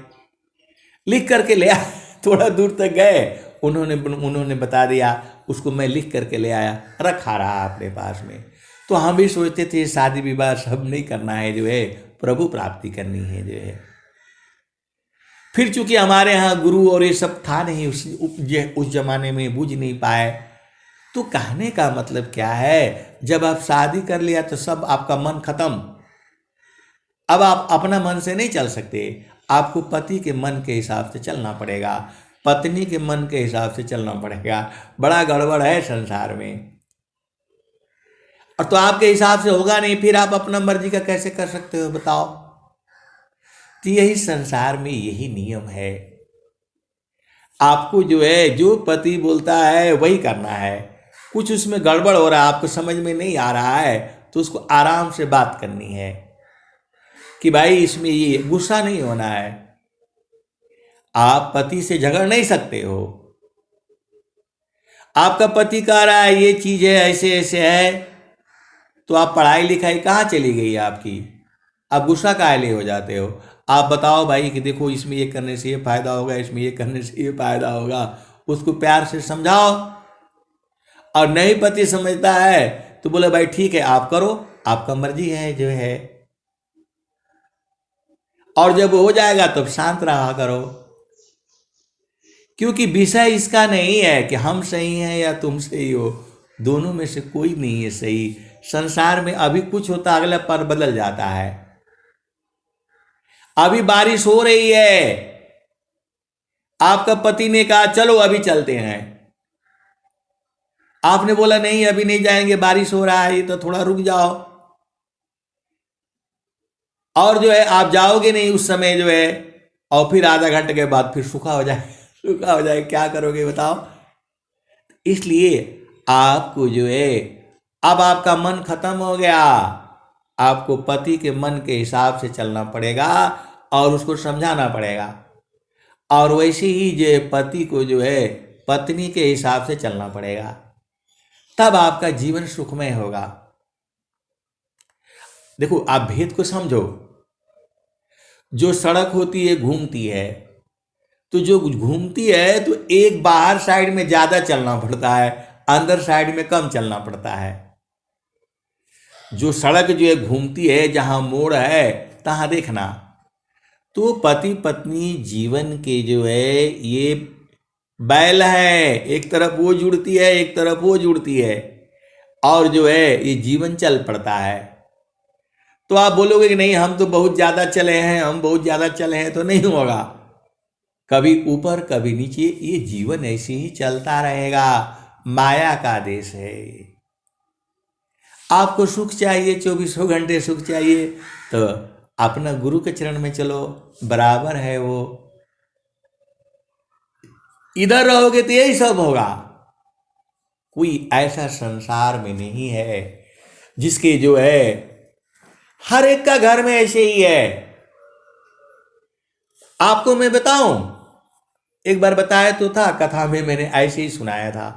लिख करके ले आया। थोड़ा दूर तक गए, उन्होंने बता दिया, उसको मैं लिख करके ले आया, रखा रहा अपने पास में। तो हम भी सोचते थे शादी विवाह सब नहीं करना है जो है, प्रभु प्राप्ति करनी है जो है। फिर चूंकि हमारे यहाँ गुरु और ये सब था नहीं उस जमाने में, बूझ नहीं पाए। तो कहने का मतलब क्या है, जब आप शादी कर लिया तो सब आपका मन खत्म। अब आप अपना मन से नहीं चल सकते, आपको पति के मन के हिसाब से चलना पड़ेगा, पत्नी के मन के हिसाब से चलना पड़ेगा। बड़ा गड़बड़ है संसार में। और तो आपके हिसाब से होगा नहीं, फिर आप अपना मर्जी का कैसे कर सकते हो बताओ। तो यही संसार में यही नियम है। आपको जो है जो पति बोलता है वही करना है। कुछ उसमें गड़बड़ हो रहा है, आपको समझ में नहीं आ रहा है, तो उसको आराम से बात करनी है कि भाई इसमें ये गुस्सा नहीं होना है। आप पति से झगड़ नहीं सकते हो। आपका पति कह रहा है ये चीज है, ऐसे ऐसे है, तो आप पढ़ाई लिखाई कहाँ चली गई आपकी, आप गुस्सा काहे लिए हो जाते हो। आप बताओ भाई कि देखो इसमें ये करने से ये फायदा होगा, इसमें ये करने से ये फायदा होगा, उसको प्यार से समझाओ। और नहीं पति समझता है तो बोले भाई ठीक है आप करो, आपका मर्जी है जो है। और जब हो जाएगा तब शांत रहा करो, क्योंकि विषय इसका नहीं है कि हम सही हैं या तुम सही हो, दोनों में से कोई नहीं है सही। संसार में अभी कुछ होता अगला पर बदल जाता है। अभी बारिश हो रही है, आपका पति ने कहा चलो अभी चलते हैं, आपने बोला नहीं अभी नहीं जाएंगे, बारिश हो रहा है ये तो थोड़ा रुक जाओ। और जो है आप जाओगे नहीं उस समय जो है, और फिर आधा घंटे के बाद फिर सूखा हो जाए, सूखा हो जाए, क्या करोगे बताओ। इसलिए आपको जो है अब आपका मन खत्म हो गया, आपको पति के मन के हिसाब से चलना पड़ेगा और उसको समझाना पड़ेगा। और वैसे ही जो पति को जो है पत्नी के हिसाब से चलना पड़ेगा, तब आपका जीवन सुखमय होगा। देखो, आप भेद को समझो। जो सड़क होती है घूमती है, तो जो घूमती है तो एक बाहर साइड में ज्यादा चलना पड़ता है, अंदर साइड में कम चलना पड़ता है। जो सड़क जो है घूमती है, जहां मोड़ है तहां देखना। तो पति पत्नी जीवन के जो है ये बैल है, एक तरफ वो जुड़ती है, एक तरफ वो जुड़ती है, और जो है ये जीवन चल पड़ता है। तो आप बोलोगे कि नहीं हम तो बहुत ज्यादा चले हैं, हम बहुत ज्यादा चले हैं, तो नहीं होगा। कभी ऊपर कभी नीचे, ये जीवन ऐसे ही चलता रहेगा। माया का देश है। आपको सुख चाहिए, 24 घंटे सुख चाहिए, तो अपना गुरु के चरण में चलो, बराबर है वो। इधर रहोगे तो यही सब होगा। कोई ऐसा संसार में नहीं है जिसके जो है हर एक का घर में ऐसे ही है। आपको मैं बताऊं, एक बार बताया तो था, कथा में मैंने ऐसे ही सुनाया था।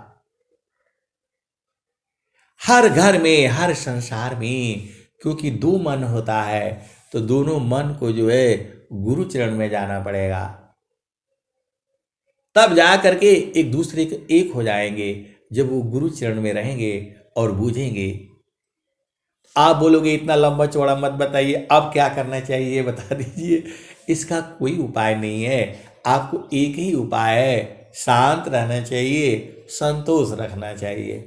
हर घर में, हर संसार में, क्योंकि दो मन होता है, तो दोनों मन को जो है गुरु चरण में जाना पड़ेगा, तब जा करके एक दूसरे के एक हो जाएंगे। जब वो गुरु चरण में रहेंगे और बूझेंगे। आप बोलोगे इतना लंबा चौड़ा मत बताइए, अब क्या करना चाहिए बता दीजिए। इसका कोई उपाय नहीं है। आपको एक ही उपाय है, शांत रहना चाहिए, संतोष रखना चाहिए।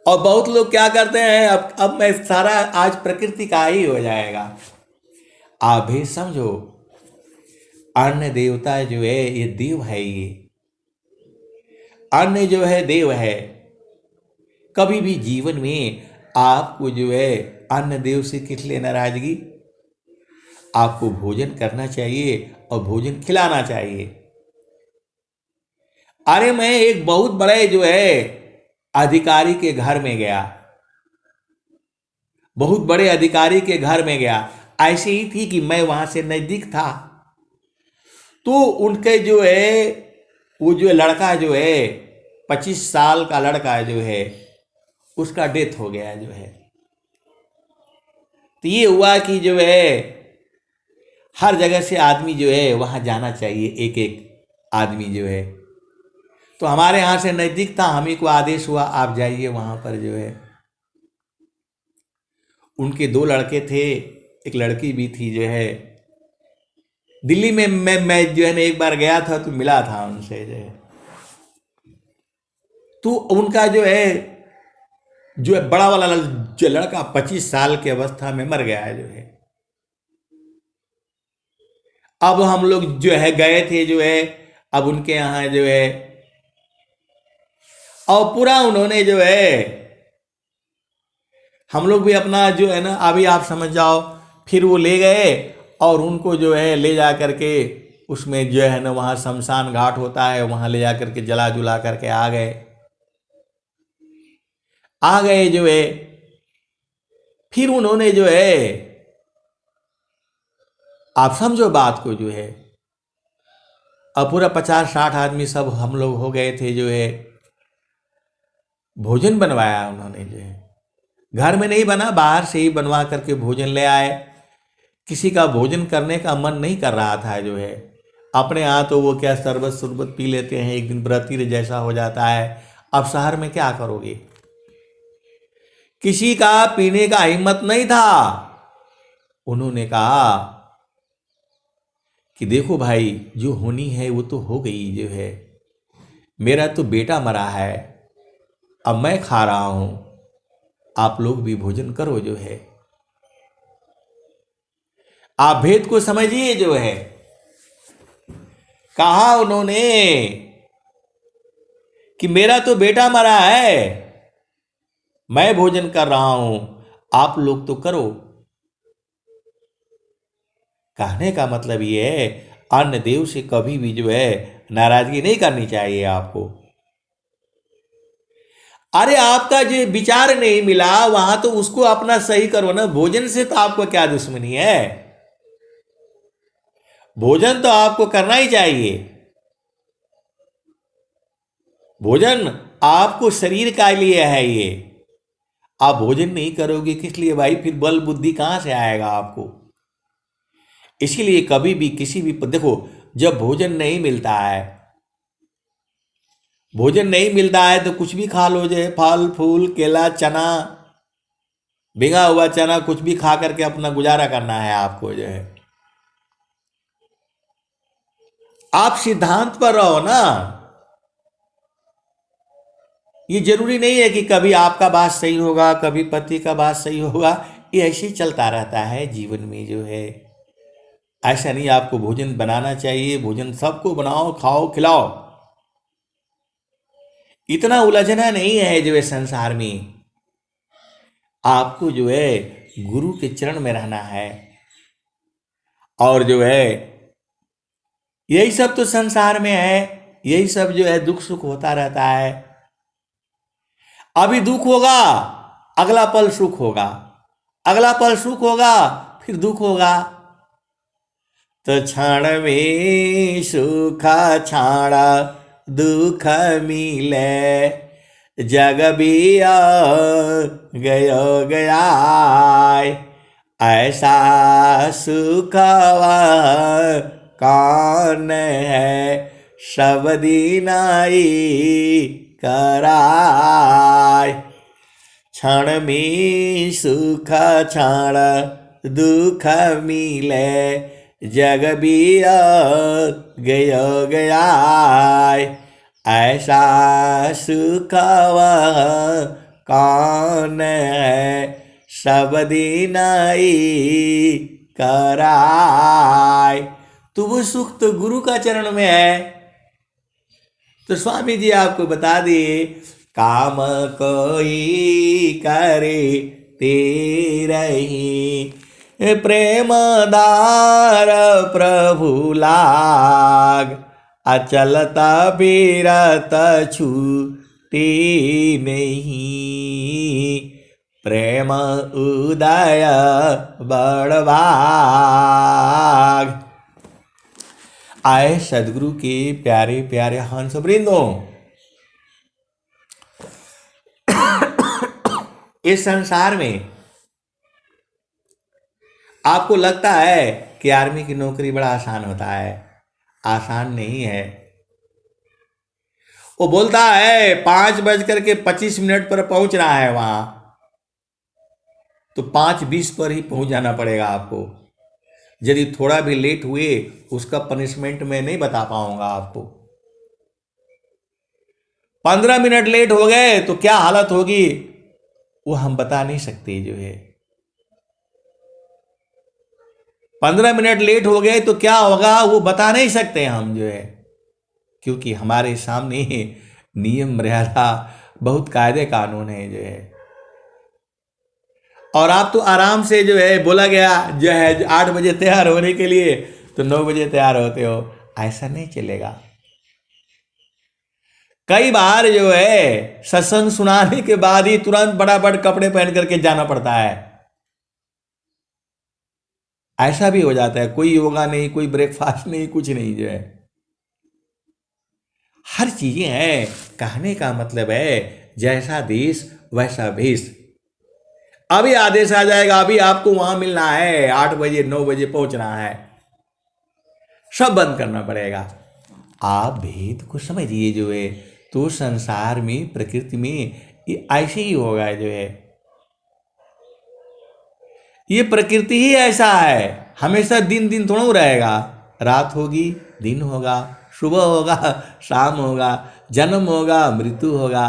और बहुत लोग क्या करते हैं, अब मैं सारा आज प्रकृति का ही हो जाएगा। आप भी समझो, अन्न देवता जो है ये देव है। ये अन्न जो है देव है। कभी भी जीवन में आपको जो है अन्न देव से किस लिए नाराजगी। आपको भोजन करना चाहिए और भोजन खिलाना चाहिए। अरे मैं एक बहुत बड़े जो है अधिकारी के घर में गया, बहुत बड़े अधिकारी के घर में गया। ऐसे ही थी कि मैं वहां से नजदीक था, तो उनके जो है वो जो लड़का जो है 25 साल का लड़का जो है उसका डेथ हो गया जो है। तो ये हुआ कि जो है हर जगह से आदमी जो है वहां जाना चाहिए, एक एक आदमी जो है। तो हमारे यहाँ से नजदीक था, हम ही को आदेश हुआ आप जाइए वहां पर जो है। उनके 2 लड़के थे, एक लड़की भी थी जो है। दिल्ली में मैं जो है ना एक बार गया था तो मिला था उनसे जो है। तो उनका जो है बड़ा वाला जो लड़का 25 साल की अवस्था में मर गया है जो है। अब हम लोग जो है गए थे जो है, अब उनके यहाँ जो है, और पूरा उन्होंने जो है, हम लोग भी अपना जो है ना, अभी आप समझ जाओ, फिर वो ले गए और उनको जो है ले जा करके उसमें जो है ना वहाँ शमशान घाट होता है, वहाँ ले जा करके जला जुला करके आ गए जो है। फिर उन्होंने जो है, आप समझो बात को जो है, अब पूरा 50-60 आदमी सब हम लोग हो गए थे जो है। भोजन बनवाया उन्होंने जो है, घर में नहीं बना, बाहर से ही बनवा करके भोजन ले आए। किसी का भोजन करने का मन नहीं कर रहा था जो है। अपने यहाँ तो वो क्या शरबत सुरबत पी लेते हैं, एक दिन व्रती जैसा हो जाता है। अब शहर में क्या करोगे, किसी का पीने का हिम्मत नहीं था। उन्होंने कहा कि देखो भाई, जो होनी है वो तो हो गई जो है। मेरा तो बेटा मरा है, अब मैं खा रहा हूं, आप लोग भी भोजन करो जो है। आप भेद को समझिए जो है। कहा उन्होंने कि मेरा तो बेटा मरा है, मैं भोजन कर रहा हूं, आप लोग तो करो। कहने का मतलब ये है, अन्न देव से कभी भी जो है नाराजगी नहीं करनी चाहिए आपको। अरे आपका जो विचार नहीं मिला वहां तो उसको अपना सही करो ना। भोजन से तो आपको क्या दुश्मनी है, भोजन तो आपको करना ही चाहिए। भोजन आपको शरीर का लिए है ये। आप भोजन नहीं करोगे किस लिए भाई, फिर बल बुद्धि कहां से आएगा आपको। इसीलिए कभी भी किसी भी देखो, जब भोजन नहीं मिलता है, भोजन नहीं मिलता है तो कुछ भी खा लो, जो फल फूल केला चना, भिगा हुआ चना, कुछ भी खा करके अपना गुजारा करना है आपको जो है। आप सिद्धांत पर रहो ना। ये जरूरी नहीं है कि कभी आपका बात सही होगा, कभी पति का बात सही होगा। ये ऐसे ही चलता रहता है जीवन में जो है। ऐसा नहीं, आपको भोजन बनाना चाहिए, भोजन सबको बनाओ, खाओ खिलाओ। इतना उलझना नहीं है जो है संसार में। आपको जो है गुरु के चरण में रहना है। और जो है यही सब तो संसार में है, यही सब जो है दुख सुख होता रहता है। अभी दुख होगा, अगला पल सुख होगा, अगला पल सुख होगा, फिर दुख होगा। तो क्षण में सुख क्षण दुख मिले, जग बिया गयो गया। ऐसा सुखवा कौन है, सब दिनाई कराय। क्षण में सुख क्षण दुख मिले, जग बिया गयो गया। ऐसा सुखवा कौन है, सब दिनाई कराय। तो वो सुख तो गुरु का चरण में है। तो स्वामी जी आपको बता दिए, काम कोई करे तेरही, प्रेमदार प्रभु लाग। अचलता बिरत छूटी नहीं, प्रेम उदय बड़वाग। आए सदगुरु के प्यारे प्यारे हंस वृंदों, इस संसार में आपको लगता है कि आर्मी की नौकरी बड़ा आसान होता है। आसान नहीं है। वो बोलता है 5:25 पर पहुंचना है वहां, तो 5:20 पर ही पहुंच जाना पड़ेगा आपको। यदि थोड़ा भी लेट हुए उसका पनिशमेंट मैं नहीं बता पाऊंगा आपको। 15 मिनट लेट हो गए तो क्या हालत होगी वो हम बता नहीं सकते जो है। 15 मिनट लेट हो गए तो क्या होगा वो बता नहीं सकते हम जो है, क्योंकि हमारे सामने नियम मर्यादा बहुत कायदे कानून है जो है। और आप तो आराम से जो है, बोला गया जो है 8 बजे तैयार होने के लिए तो 9 बजे तैयार होते हो, ऐसा नहीं चलेगा। कई बार जो है सत्संग सुनाने के बाद ही तुरंत बड़ा कपड़े पहन करके जाना पड़ता है। ऐसा भी हो जाता है, कोई योगा नहीं, कोई ब्रेकफास्ट नहीं, कुछ नहीं जो है। हर चीजें हैं। कहने का मतलब है जैसा देश वैसा भेष। अभी आदेश आ जाएगा, अभी आपको वहां मिलना है, 8 बजे 9 बजे पहुंचना है, सब बंद करना पड़ेगा। आप भेद को समझिए जो है। तो संसार में प्रकृति में ये ऐसे ही होगा जो है। ये प्रकृति ही ऐसा है, हमेशा दिन दिन थोड़ा रहेगा। रात होगी दिन होगा, सुबह होगा शाम होगा, जन्म होगा मृत्यु होगा।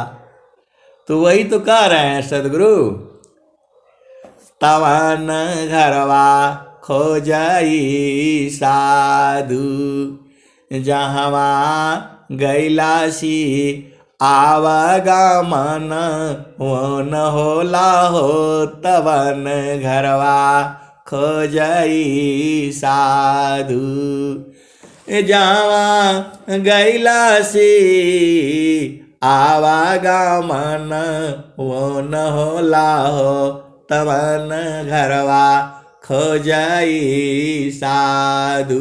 तो वही तो कह रहे हैं सदगुरु, तवन घरवा खोजई साधु, जहवा गैलासी आवागमन वो न होला हो, तवन घरवा खोजई साधु। जहवा गैलासी आवागमन वो न होला हो, तवन घरवा खोजई साधु।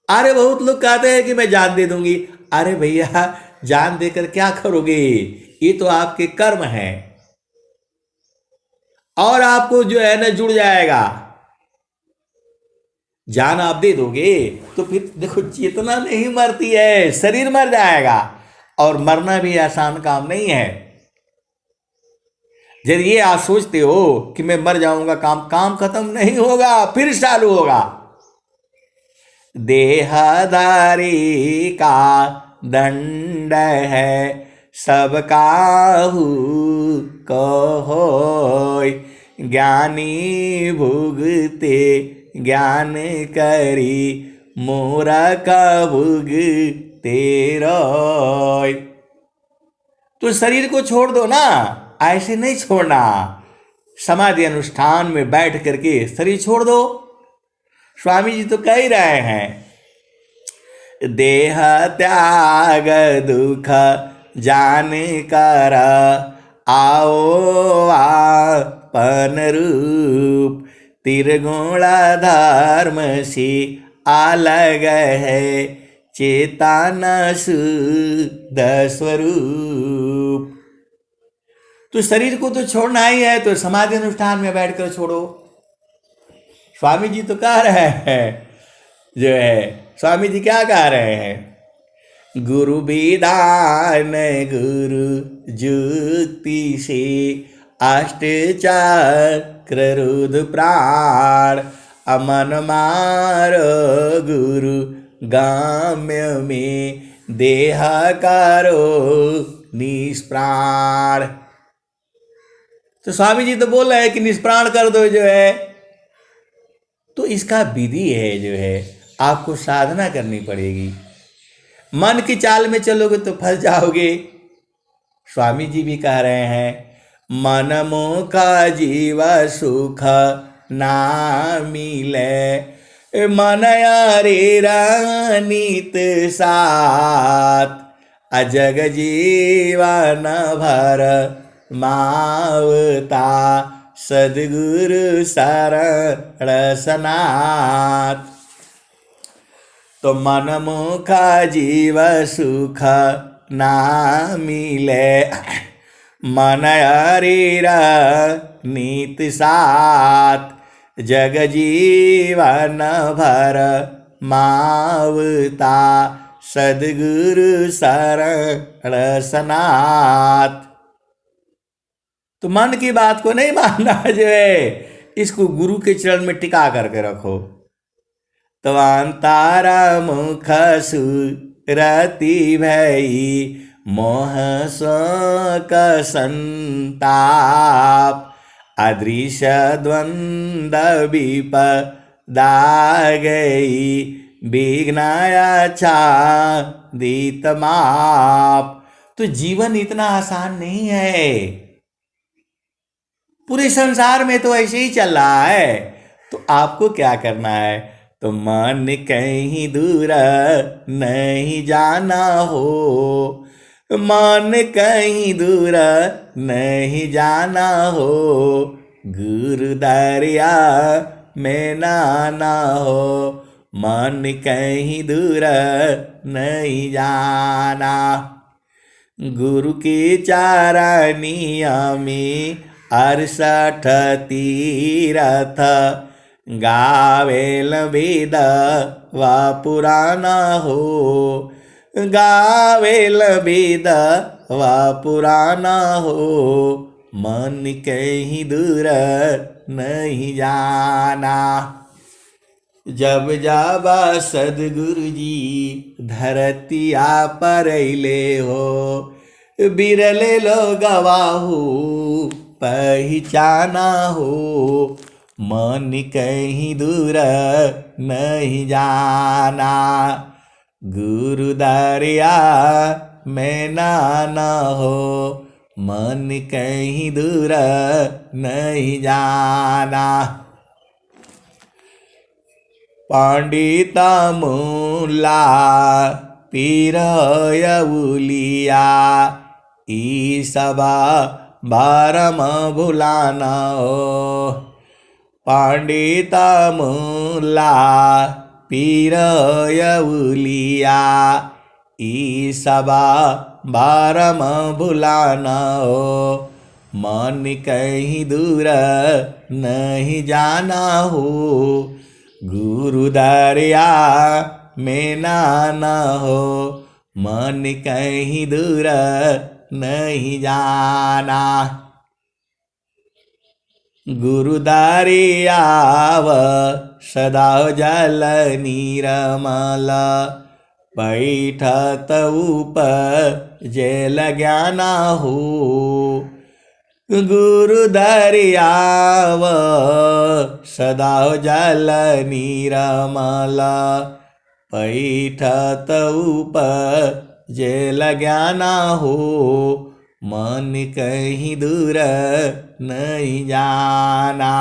अरे बहुत लोग कहते हैं कि मैं जान दे दूंगी। अरे भैया जान देकर क्या करोगे, ये तो आपके कर्म हैं और आपको जो है ना जुड़ जाएगा। जान आप दे दोगे तो फिर देखो चेतना नहीं मरती है, शरीर मर जाएगा और मरना भी आसान काम नहीं है। जब ये आप सोचते हो कि मैं मर जाऊंगा, काम काम खत्म नहीं होगा, फिर चालू होगा। देहधारी का दंड है सब काहू कहो, ज्ञानी भुगते ज्ञान करी मोरा का भुगते रोय। तो शरीर को छोड़ दो ना, ऐसे नहीं छोड़ना। समाधि अनुष्ठान में बैठ करके शरीर छोड़ दो। स्वामी जी तो कह ही रहे हैं, देह त्याग दुख जान कर आओ आपन रूप, त्रिगुणा धर्म सी अलग है चेतन शुद्ध स्वरूप। तो शरीर को तो छोड़ना ही है, तो समाधि अनुष्ठान में बैठकर छोड़ो। स्वामी जी तो कह रहे हैं, जो है स्वामी जी क्या कह रहे हैं, गुरु विधान गुरु जुक्ति से अष्ट चक्र रुद्र प्राण, अमन मारो गुरु गाम्य में देह करो निष्प्राण। तो स्वामी जी तो बोल रहे हैं कि निष्प्राण कर दो जो है। तो इसका विधि है, जो है आपको साधना करनी पड़ेगी। मन की चाल में चलोगे तो फंस जाओगे। स्वामी जी भी कह रहे हैं, मन मोह का जीव सुख ना मिले, मन यारे रानीत साथ, अजग जीवन भर मावता सद्गुरु शरण सनाथ। तो मन मुखा जीव सुख ना मिले, मन हरीर नीत साथ, जग जीवन भर मावता सद्गुरु शरण सनाथ। तो मन की बात को नहीं मानना, जो है इसको गुरु के चरण में टिका करके रखो। तो अंतारा मुख सुरति भई मोह शोक संताप, अदृश्य द्वंद्व विपदा गई विघ्नाया छादित माप। तो जीवन इतना आसान नहीं है, पूरे संसार में तो ऐसे ही चल रहा है। तो आपको क्या करना है, तो मन कहीं दूर नहीं जाना हो, मन कहीं दूर नहीं जाना हो, गुरु दरिया में नाना हो, मन कहीं दूर नहीं जाना। गुरु के चारनिया में 68 तीरथ, गावेल वेद व पुराना हो, गावेल वेद व पुराना हो, मन कहीं दूर नहीं जाना। जब जाबा सदगुरु जी धरतिया पर अइले हो, बिरले लोग गवाहू पहचाना हो, मन कहीं दूर नहीं जाना, गुरु दरिया में नाना हो, मन कहीं दूर नहीं जाना। पंडिता मूला पीर यउलिया, ई सबा बारम भुलाना हो, पंडिता मूला पीर यउलिया, ईसबा बारम भुलाना हो, मन कहीं दूर नहीं जाना हो, गुरु दरिया में नाना हो, मन कहीं दूर नहीं जाना। गुरु दरियाव सदा जल नीरमल, बैठत उपजेल ज्ञाना हो, गुरु दरियाव सदा जल नीरमल, बैठत उपजेल ज्ञाना हो, मन कहीं दूर नहीं जाना,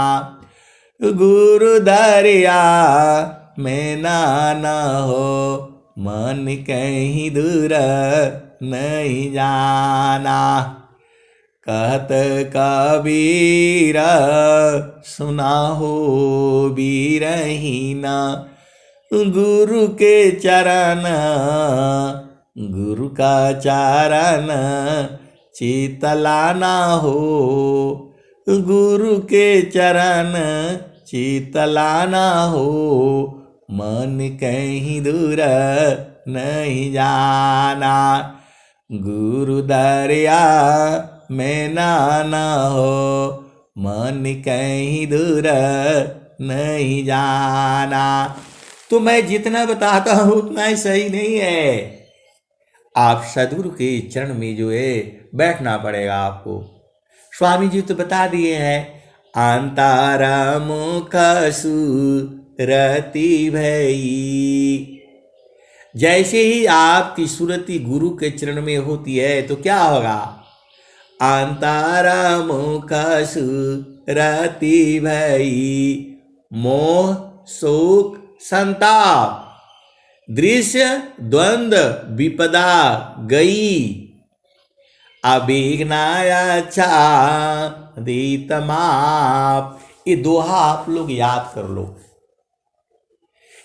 गुरु दरिया में नाना हो, मन कहीं दूर नहीं जाना। कहत कबीर सुना हो बीरहीना, गुरु के चरण गुरु का चरण चितलाना हो, गुरु के चरण चितलाना हो, मन कहीं दूर नहीं जाना, गुरु दरिया में नाना हो, मन कहीं दूर नहीं जाना। तो मैं जितना बताता हूँ उतना ही सही नहीं है। आप सदगुरु के चरण में जो है बैठना पड़ेगा आपको। स्वामी जी तो बता दिए हैं, अंतारा मुख सुरति भई। जैसे ही आपकी सुरति गुरु के चरण में होती है तो क्या होगा? अंतारा मुख सुरति भई, मोह शोक संताप दृश्य द्वंद्व विपदा गई, अभिघ्नाया छादितमाप। ये दोहा आप लोग याद कर लो,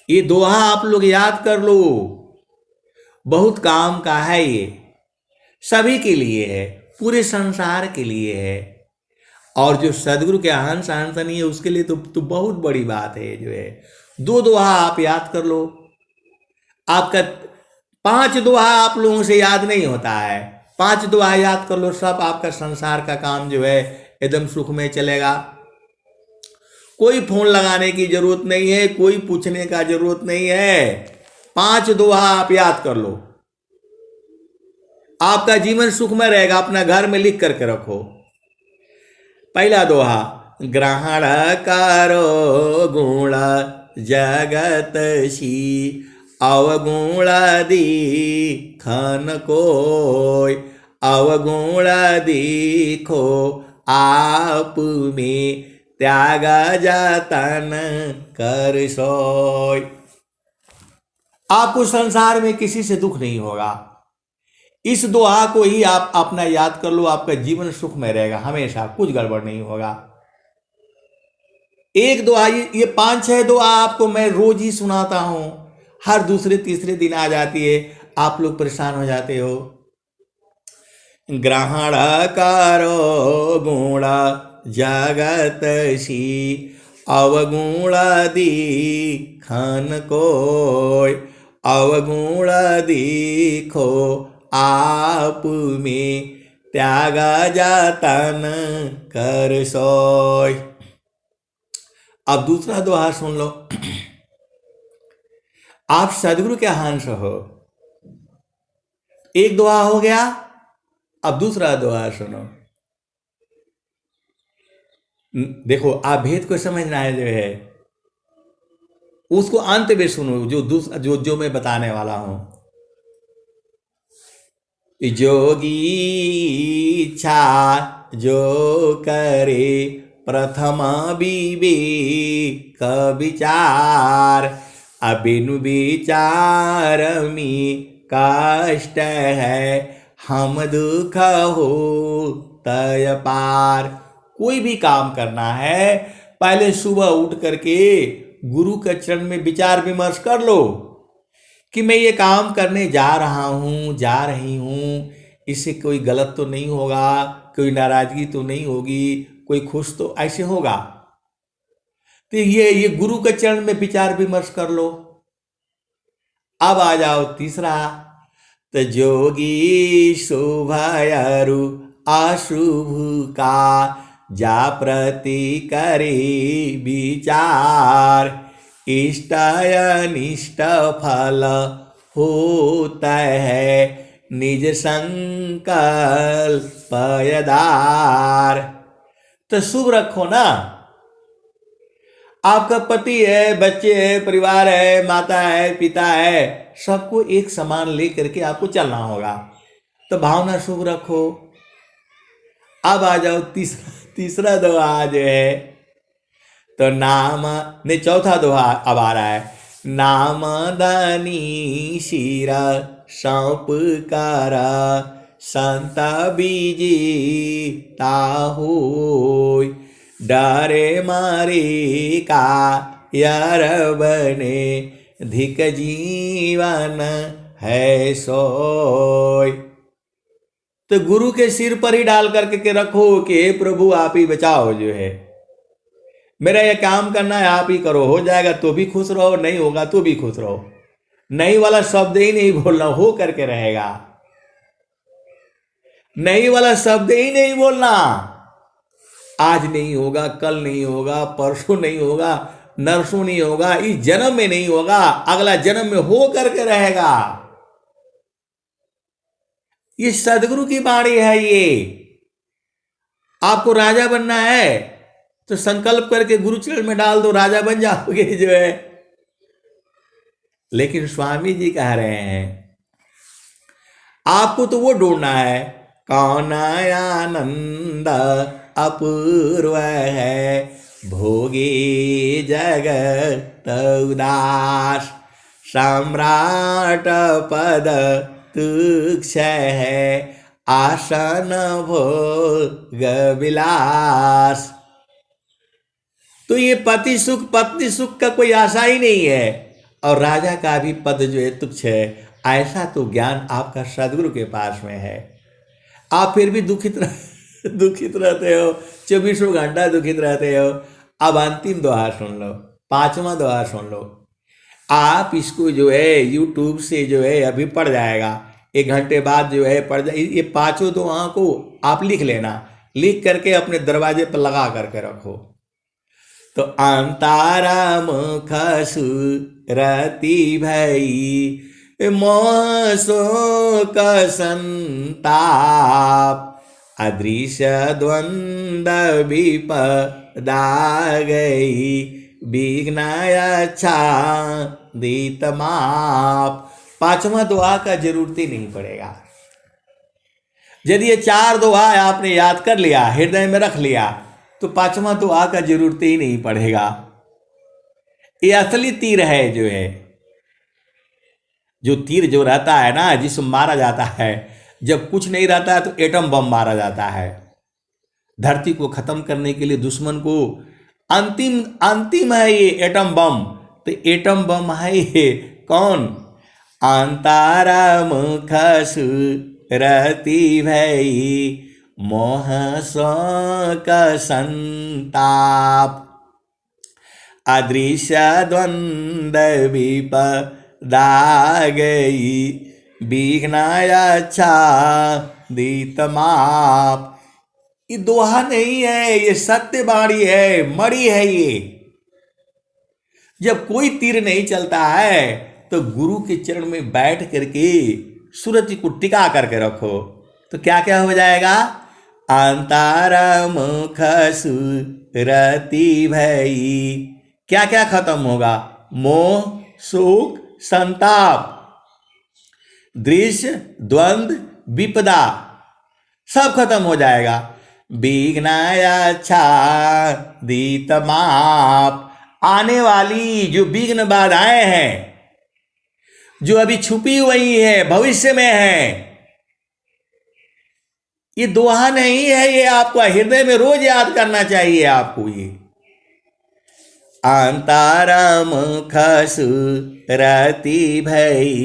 ये दोहा आप लोग याद कर लो, बहुत काम का है। ये सभी के लिए है, पूरे संसार के लिए है, और जो सदगुरु के हंस हंसनी है उसके लिए तो बहुत बड़ी बात है। जो है दो दोहा आप याद कर लो। आपका 5 दोहा आप लोगों से याद नहीं होता है, 5 दोहा याद कर लो, सब आपका संसार का काम जो है एकदम सुख में चलेगा। कोई फोन लगाने की जरूरत नहीं है, कोई पूछने का जरूरत नहीं है। 5 दोहा आप याद कर लो, आपका जीवन सुख में रहेगा। अपना घर में लिख करके रखो। पहला दोहा, ग्रहण करो गुण जगत सी, अवगुण दीखन कोय, अवगुण दीखो आप में, त्याग जतन कर सोय। आपको संसार में किसी से दुख नहीं होगा। इस दोहा को ही आप अपना याद कर लो, आपका जीवन सुख में रहेगा हमेशा, कुछ गड़बड़ नहीं होगा। एक दोहा, ये 5-6 दोहा आपको मैं रोज ही सुनाता हूं, हर दूसरे तीसरे दिन आ जाती है, आप लोग परेशान हो जाते हो। ग्रहण करो गुण जगत सी, अवगुण दीखन कोय, अवगुण दीखो आप में, त्याग जतन कर सोय। अब दूसरा दोहा सुन लो। आप सदगुरु के हंस हो, एक दोहा हो गया। अब दूसरा दोहा सुनो। देखो, आप भेद को समझना है, जो है उसको अंत में सुनो, जो मैं बताने वाला हूं। जोगी इच्छा जो करे, प्रथम विवेक विचार, अबिनु विचार में कष्ट है, हम दुख हो तय पार। कोई भी काम करना है, पहले सुबह उठ करके गुरु के चरण में विचार विमर्श कर लो कि मैं ये काम करने जा रहा हूँ, जा रही हूँ, इससे कोई गलत तो नहीं होगा, कोई नाराजगी तो नहीं होगी, कोई खुश तो ऐसे होगा। तो ये गुरु के चरण में विचार विमर्श कर लो। अब आ जाओ तीसरा, तो जोगी शुभयरु अशुभ का जा प्रति करे विचार, इष्ट अनिष्ट फल होता है निज संकल्प यदार। तो शुभ रखो ना, आपका पति है, बच्चे है, परिवार है, माता है, पिता है, सबको एक समान लेकर के आपको चलना होगा। तो भावना शुभ रखो। अब आ जाओ तीसरा दोहा जो है, तो नाम ने चौथा दोहा अब आ रहा है, नाम दानी शिरा सौंप कर संत बीजी ताहोय, डरे मारे का यार बने धिक जीवन है सोय। तो गुरु के सिर पर ही डाल करके के रखो कि हे प्रभु आप ही बचाओ, जो है मेरा ये काम करना है, आप ही करो, हो जाएगा तो भी खुश रहो, नहीं होगा तो भी खुश रहो। नहीं वाला शब्द ही नहीं बोलना, हो करके रहेगा। नहीं वाला शब्द ही नहीं बोलना। आज नहीं होगा, कल नहीं होगा, परसों नहीं होगा, नरसों नहीं होगा, इस जन्म में नहीं होगा, अगला जन्म में हो करके रहेगा। ये सदगुरु की वाणी है। ये आपको राजा बनना है तो संकल्प करके गुरु चरण में डाल दो, राजा बन जाओगे, जो है। लेकिन स्वामी जी कह रहे हैं आपको तो वो ढूंढना है, कौन आनंद अपूर्व है भोगे जगत उदास, सम्राट पद तुक्ष है आसन भोग विलास। तो ये पति सुख पत्नी सुख का कोई आशा ही नहीं है, और राजा का भी पद जो है तुच्छ है। ऐसा तो ज्ञान आपका सदगुरु के पास में है। आप फिर भी दुखित रहते हो, 24 घंटा दुखित रहते हो। अब अंतिम दोहा सुन लो, 5वां दोहा सुन लो। आप इसको जो है यूट्यूब से जो है अभी पढ़ जाएगा, 1 घंटे बाद जो है पढ़ जाए। ये 5 दोहा को आप लिख लेना, लिख करके अपने दरवाजे पर लगा करके रखो। तो अंतारा मुख सुरति भई मोह शोक संताप, अदृश्य द्वंद्व विपदा गई विघ्नाया छादित माप। 5वां दोहा का जरूरत ही नहीं पड़ेगा। यदि ये 4 दोहा आपने याद कर लिया, हृदय में रख लिया, तो 5वां दोहा का जरूरत ही नहीं पड़ेगा। ये असली तीर है, जो है, जो तीर जो रहता है ना, जिसमें मारा जाता है, जब कुछ नहीं रहता है तो एटम बम मारा जाता है। धरती को खत्म करने के लिए दुश्मन को अंतिम है ये एटम बम। तो एटम बम है ये कौन? अंतारा मुख सुरति भई मोह शोक संताप, अदृश्य द्वंद्व विपदा गई विघ्नाया छादित माप। ये दोहा नहीं है, ये सत्य वाणी है, मणि है ये। जब कोई तीर नहीं चलता है तो गुरु के चरण में बैठ करके सूरज को टिका करके रखो, तो क्या क्या हो जाएगा? अंतारा मुख सुरति भई, क्या क्या खत्म होगा? मोह शोक संताप, दृश्य द्वंद्व विपदा, सब खत्म हो जाएगा। विघ्नाया छादित माप, आने वाली जो विघ्न बाधाएं हैं, जो अभी छुपी हुई है, भविष्य में है, ये दोहा नहीं है, ये आपको हृदय में रोज याद करना चाहिए आपको। ये अंतरमुख सुरति भई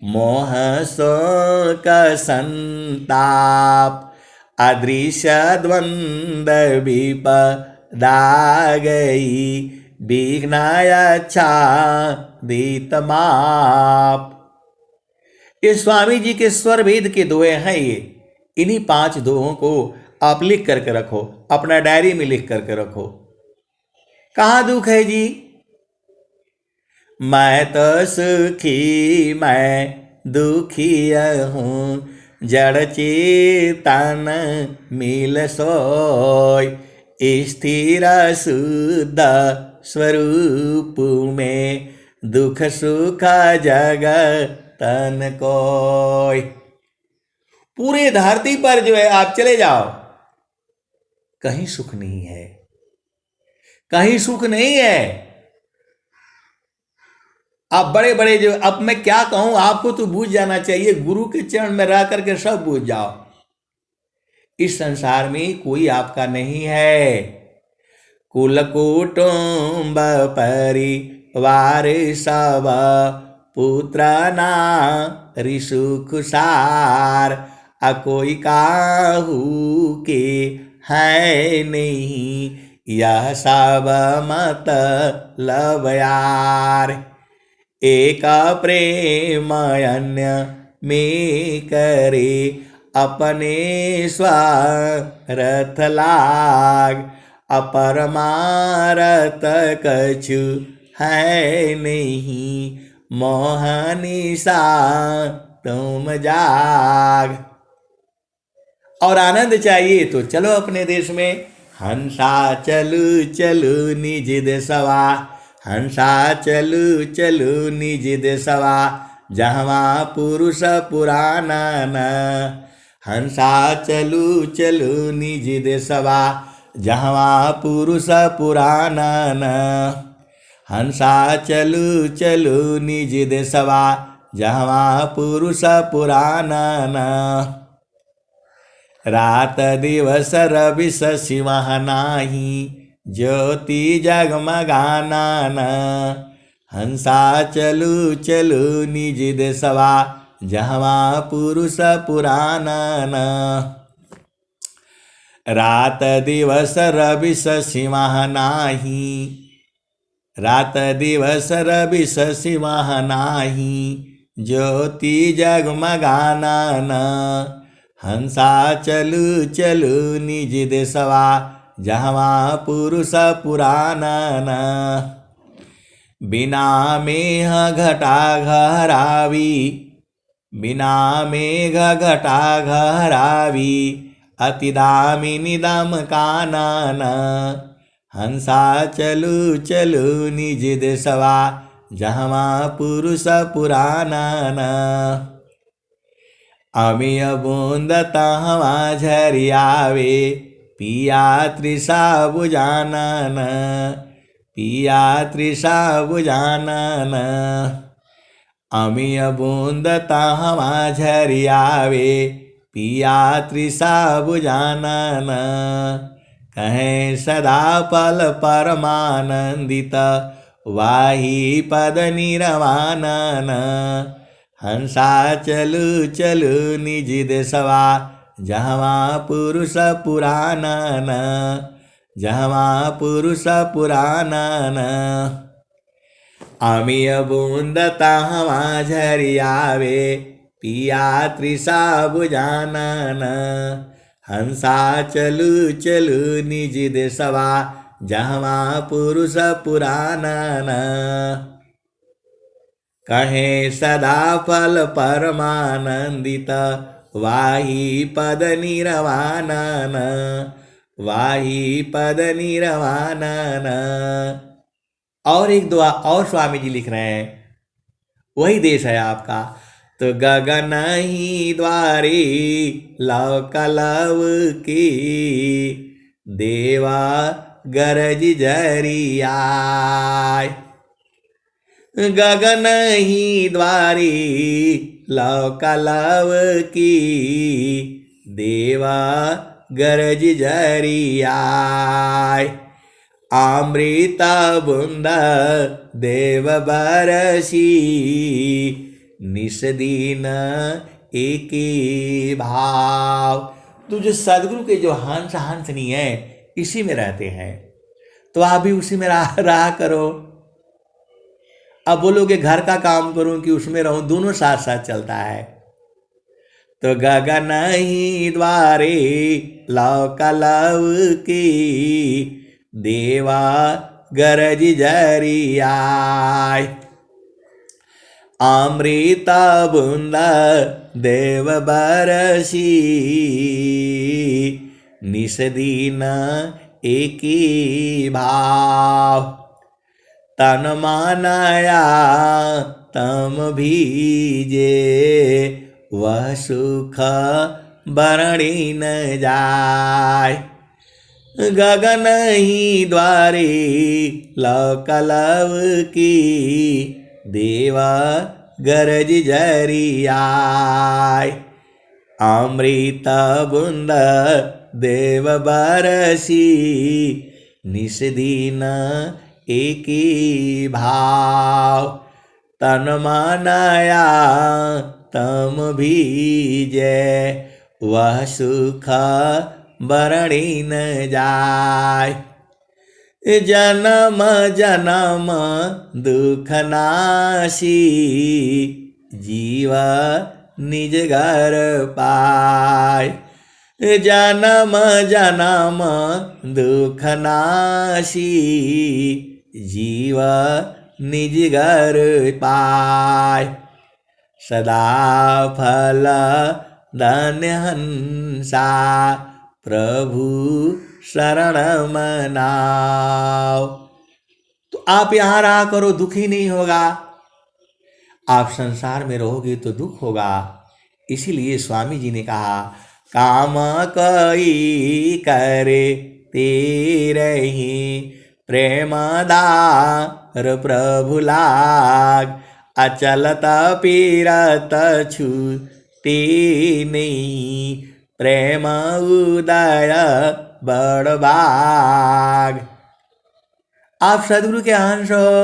मोह शोक संताप अदृश्य द्वंद्व विपदा गई विघ्नायच्छादित माप। ये स्वामी जी के स्वर भेद के दोहे हैं। ये इन्हीं 5 दोहों को आप लिख करके रखो, अपना डायरी में लिख करके रखो। कहाँ दुख है जी? मैं तो सुखी मैं दुखी हूँ, जड़ चेतन मिल सोय, स्थिर शुद्ध स्वरूप में दुख सुख जगतन कोय। पूरे धरती पर जो है आप चले जाओ, कहीं सुख नहीं है, कहीं सुख नहीं है। आप बड़े बड़े जो, अब मैं क्या कहूं आपको, तो बूझ जाना चाहिए, गुरु के चरण में रह करके सब बूझ जाओ। इस संसार में कोई आपका नहीं है। कुल कुटुंब परिवार सब पुत्र नारी सुख सार, कोई काहू के है नहीं, यह सब मतलब यार। एक प्रेम अन्य में करे, अपने स्वार्थ लाग, अपरमारत कछु है नहीं, मोहनिशा तुम जाग। और आनंद चाहिए तो चलो अपने देश में, हंसा चलू चलू निज देशवा, हंसा चलू चलू निज देशवा, जहाँ पुरुष पुराना न। हंसा चलू चलू निज देशवा, जहाँ पुरुष पुराना न। हंसा चलू चलू निज देशवा, जहाँ पुरुष पुराना न। रात दिवस रवि शशि वहाँ नाही, ज्योति जगमगाना न। हंसा चलू चलू निज देशवा, जहाँ पुरुष पुराना न। रात दिवस रवि शशि वहाँ नाही, रात दिवस रवि शशि वहाँ नाही, ज्योति जगमगाना न। हंसा चलू चलू निज देशवा, जहाँ पुरुष पुराना न। बिना मेघ घटा घरावी, बिना मेघ घटा घरावी, अति दामिनी दम काना न। हंसा चलू चलू निज देशवा, जहाँ पुरुष पुराना न। अमिय बूंद तहवा झरियावे, पिया तृषा बुझाना न। पिया तृषा बुझाना न। अमिय बूंद तहवा झरियावे, पिया तृषा बुझाना न। कहें सदा पल परमानंदित, वाही पद निरवाना न। हंसा चलू चलू निज देशवा, जहाँ पुरुष पुराना न। जहाँ पुरुष पुराना न। अमिय बूंद तहवा झरियावे, पिया तृषा बुझाना न। हंसा चलू चलू निज देशवा, जहाँ पुरुष पुराना न। कहे सदा फल परमानंदित, वाही पद निरवाना न। वाही पद निरवाना न। और एक दुआ और स्वामी जी लिख रहे हैं, वही देश है आपका। तो गगन ही द्वारी लव की, देवा गरज जरियाय। गगन ही द्वारी लव की, देवा गरज जरियाय। अमृत बूंद देव बरसी निस दिन एक भाव। तो जो सदगुरु के जो हंस हंसनी है इसी में रहते हैं, तो आप भी उसी में रहा करो। अब बोलोगे घर का काम करूं कि उसमें रहूं, दोनों साथ साथ चलता है। तो गगन ही द्वारे लौक लव की देवा गरज जरियाय। अमृत बूंद देव बरसी निस दिन एक भाव। तन मानया तम भीजे वह सुख बरणी न जाय। गगन ही द्वारे लौक लव की देवा गरज जरियाय। अमृत बूंद देव बरसी निस दिन एक भाव। तन मानया तम भीजे वह सुख बरणी न जाय। जन्म जन्म दुख नाशी जीव निज घर पाय। जन्म जन्म दुख नाशी जीव निज घर पाय। सदा फल धन्य हंसा प्रभु शरण मनाओ। तो आप यहां रहा करो, दुखी नहीं होगा। आप संसार में रहोगे तो दुख होगा। इसीलिए स्वामी जी ने कहा, काम कई करे तेरे ही प्रेमदार प्रभु लाग। अचलत पीरत छूटी नहीं प्रेम उदय बड़ भाग। आप सदगुरु के अंश हो।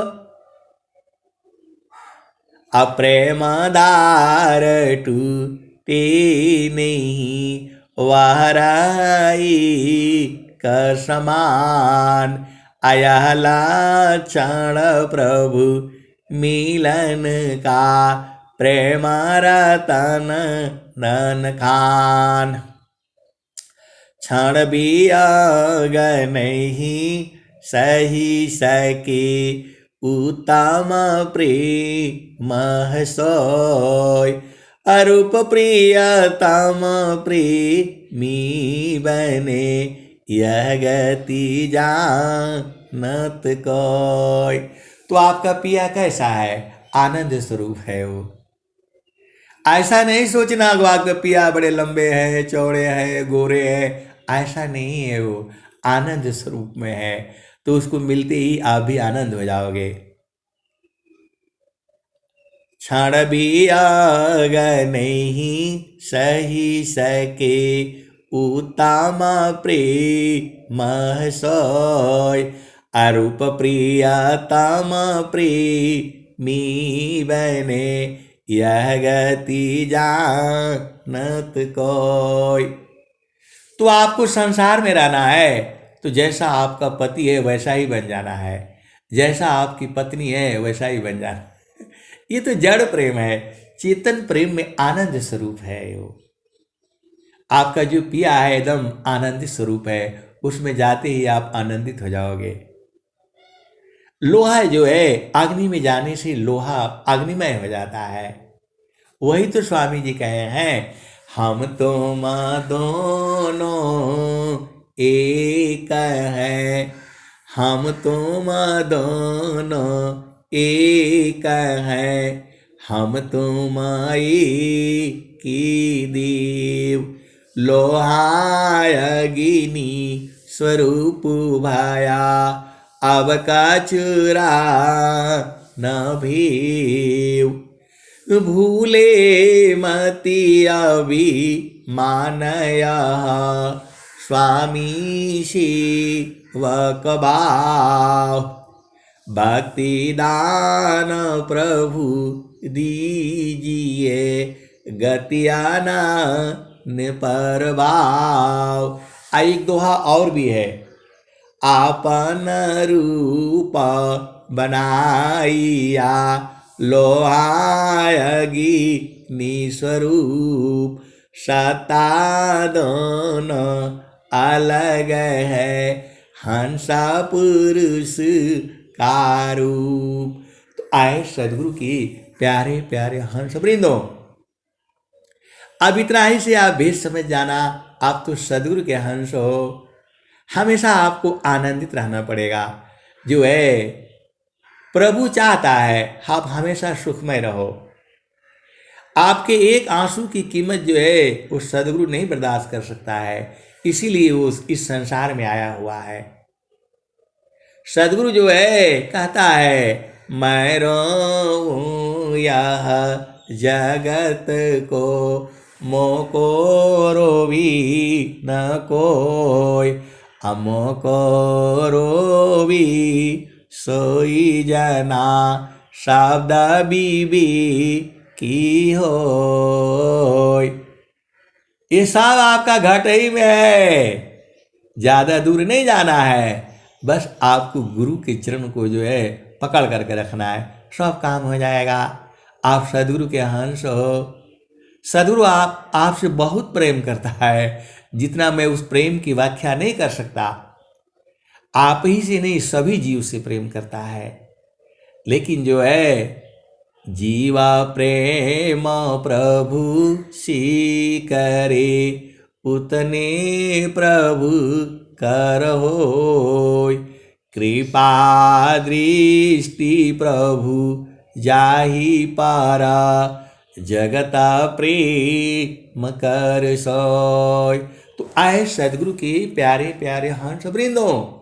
अप्रेमदार टूटे नहीं वहराई कर समान। अयहला क्षण प्रभु मिलन का प्रेम रतन नन खान। क्षण भी आग नहीं सही सके उत्तम प्रेम सोय। अरूप प्रियतम प्रेमी बने यह गति जानत कोय। तो आपका पिया कैसा है? आनंद स्वरूप है वो। ऐसा नहीं सोचना आपका पिया बड़े लंबे हैं, चौड़े हैं, गोरे हैं, ऐसा नहीं है। वो आनंद स्वरूप में है, तो उसको मिलते ही आप भी आनंद हो जाओगे। क्षण भी आग नहीं सही सके उत्तम प्रेम सोय। अरूप प्रियतम प्रेमी बने यह गति जानत कोय। तो आपको संसार में रहना है, तो जैसा आपका पति है वैसा ही बन जाना है, जैसा आपकी पत्नी है वैसा ही बन जाना। ये तो जड़ प्रेम है। चेतन प्रेम में आनंद स्वरूप है। वो आपका जो पिया है एकदम आनंद स्वरूप है, उसमें जाते ही आप आनंदित हो जाओगे। लोहा जो है अग्नि में जाने से लोहा अग्निमय हो जाता है। वही तो स्वामी जी कहे हैं, हम तुम दोनों एक है। हम तुम दोनों एक है। हम तुम एक ही देव। लोहा अग्नि स्वरूप भाया अब का चुरा न भीव। भूले मति अभी मानया स्वामी श्री वकभाव, भक्ति दान प्रभु दीजिए, गतियाना निपर भाव। एक दोहा और भी है, आपन रूप बनाइया, लोहायगी निस्वरूप, सत्ता दोनों अलग है, हंसा पुरुष का रूप। तो आए सदगुरु की प्यारे प्यारे हंस वृंदो, अब इतना ही से आप भेद समझ जाना, आप तो सदगुरु के हंस हो। हमेशा आपको आनंदित रहना पड़ेगा। जो है प्रभु चाहता है आप हमेशा सुखमय रहो। आपके एक आंसू की कीमत जो है वो सदगुरु नहीं बर्दाश्त कर सकता है, इसीलिए वो इस संसार में आया हुआ है। सदगुरु जो है कहता है, मैं रोऊं यह जगत को, मोको रोवी न कोई, अमोको रोवी सोई जना, शब्द बीबी की होय। ये सब आपका घट ही में है, ज्यादा दूर नहीं जाना है। बस आपको गुरु के चरण को जो है पकड़ करके रखना है, सब काम हो जाएगा। आप सदगुरु के हंस हो। सदगुरु आपसे बहुत प्रेम करता है, जितना मैं उस प्रेम की व्याख्या नहीं कर सकता। आप ही से नहीं, सभी जीव से प्रेम करता है। लेकिन जो है जीवा प्रेम प्रभु सी करे, उतने प्रभु करहो, कृपा दृष्टि प्रभु जाहि पारा, जगता प्रेम कर सोय। तो आए सदगुरु के प्यारे प्यारे हंस वृंदो,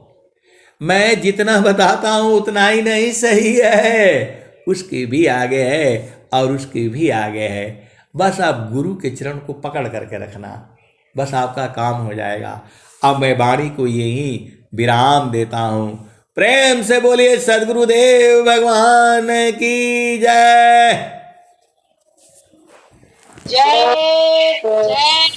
मैं जितना बताता हूं उतना ही नहीं सही है, उसके भी आगे है और उसके भी आगे है। बस आप गुरु के चरण को पकड़ करके रखना, बस आपका काम हो जाएगा। अब मैं वाणी को यही विराम देता हूं। प्रेम से बोलिए सदगुरुदेव भगवान की जय। जय जय।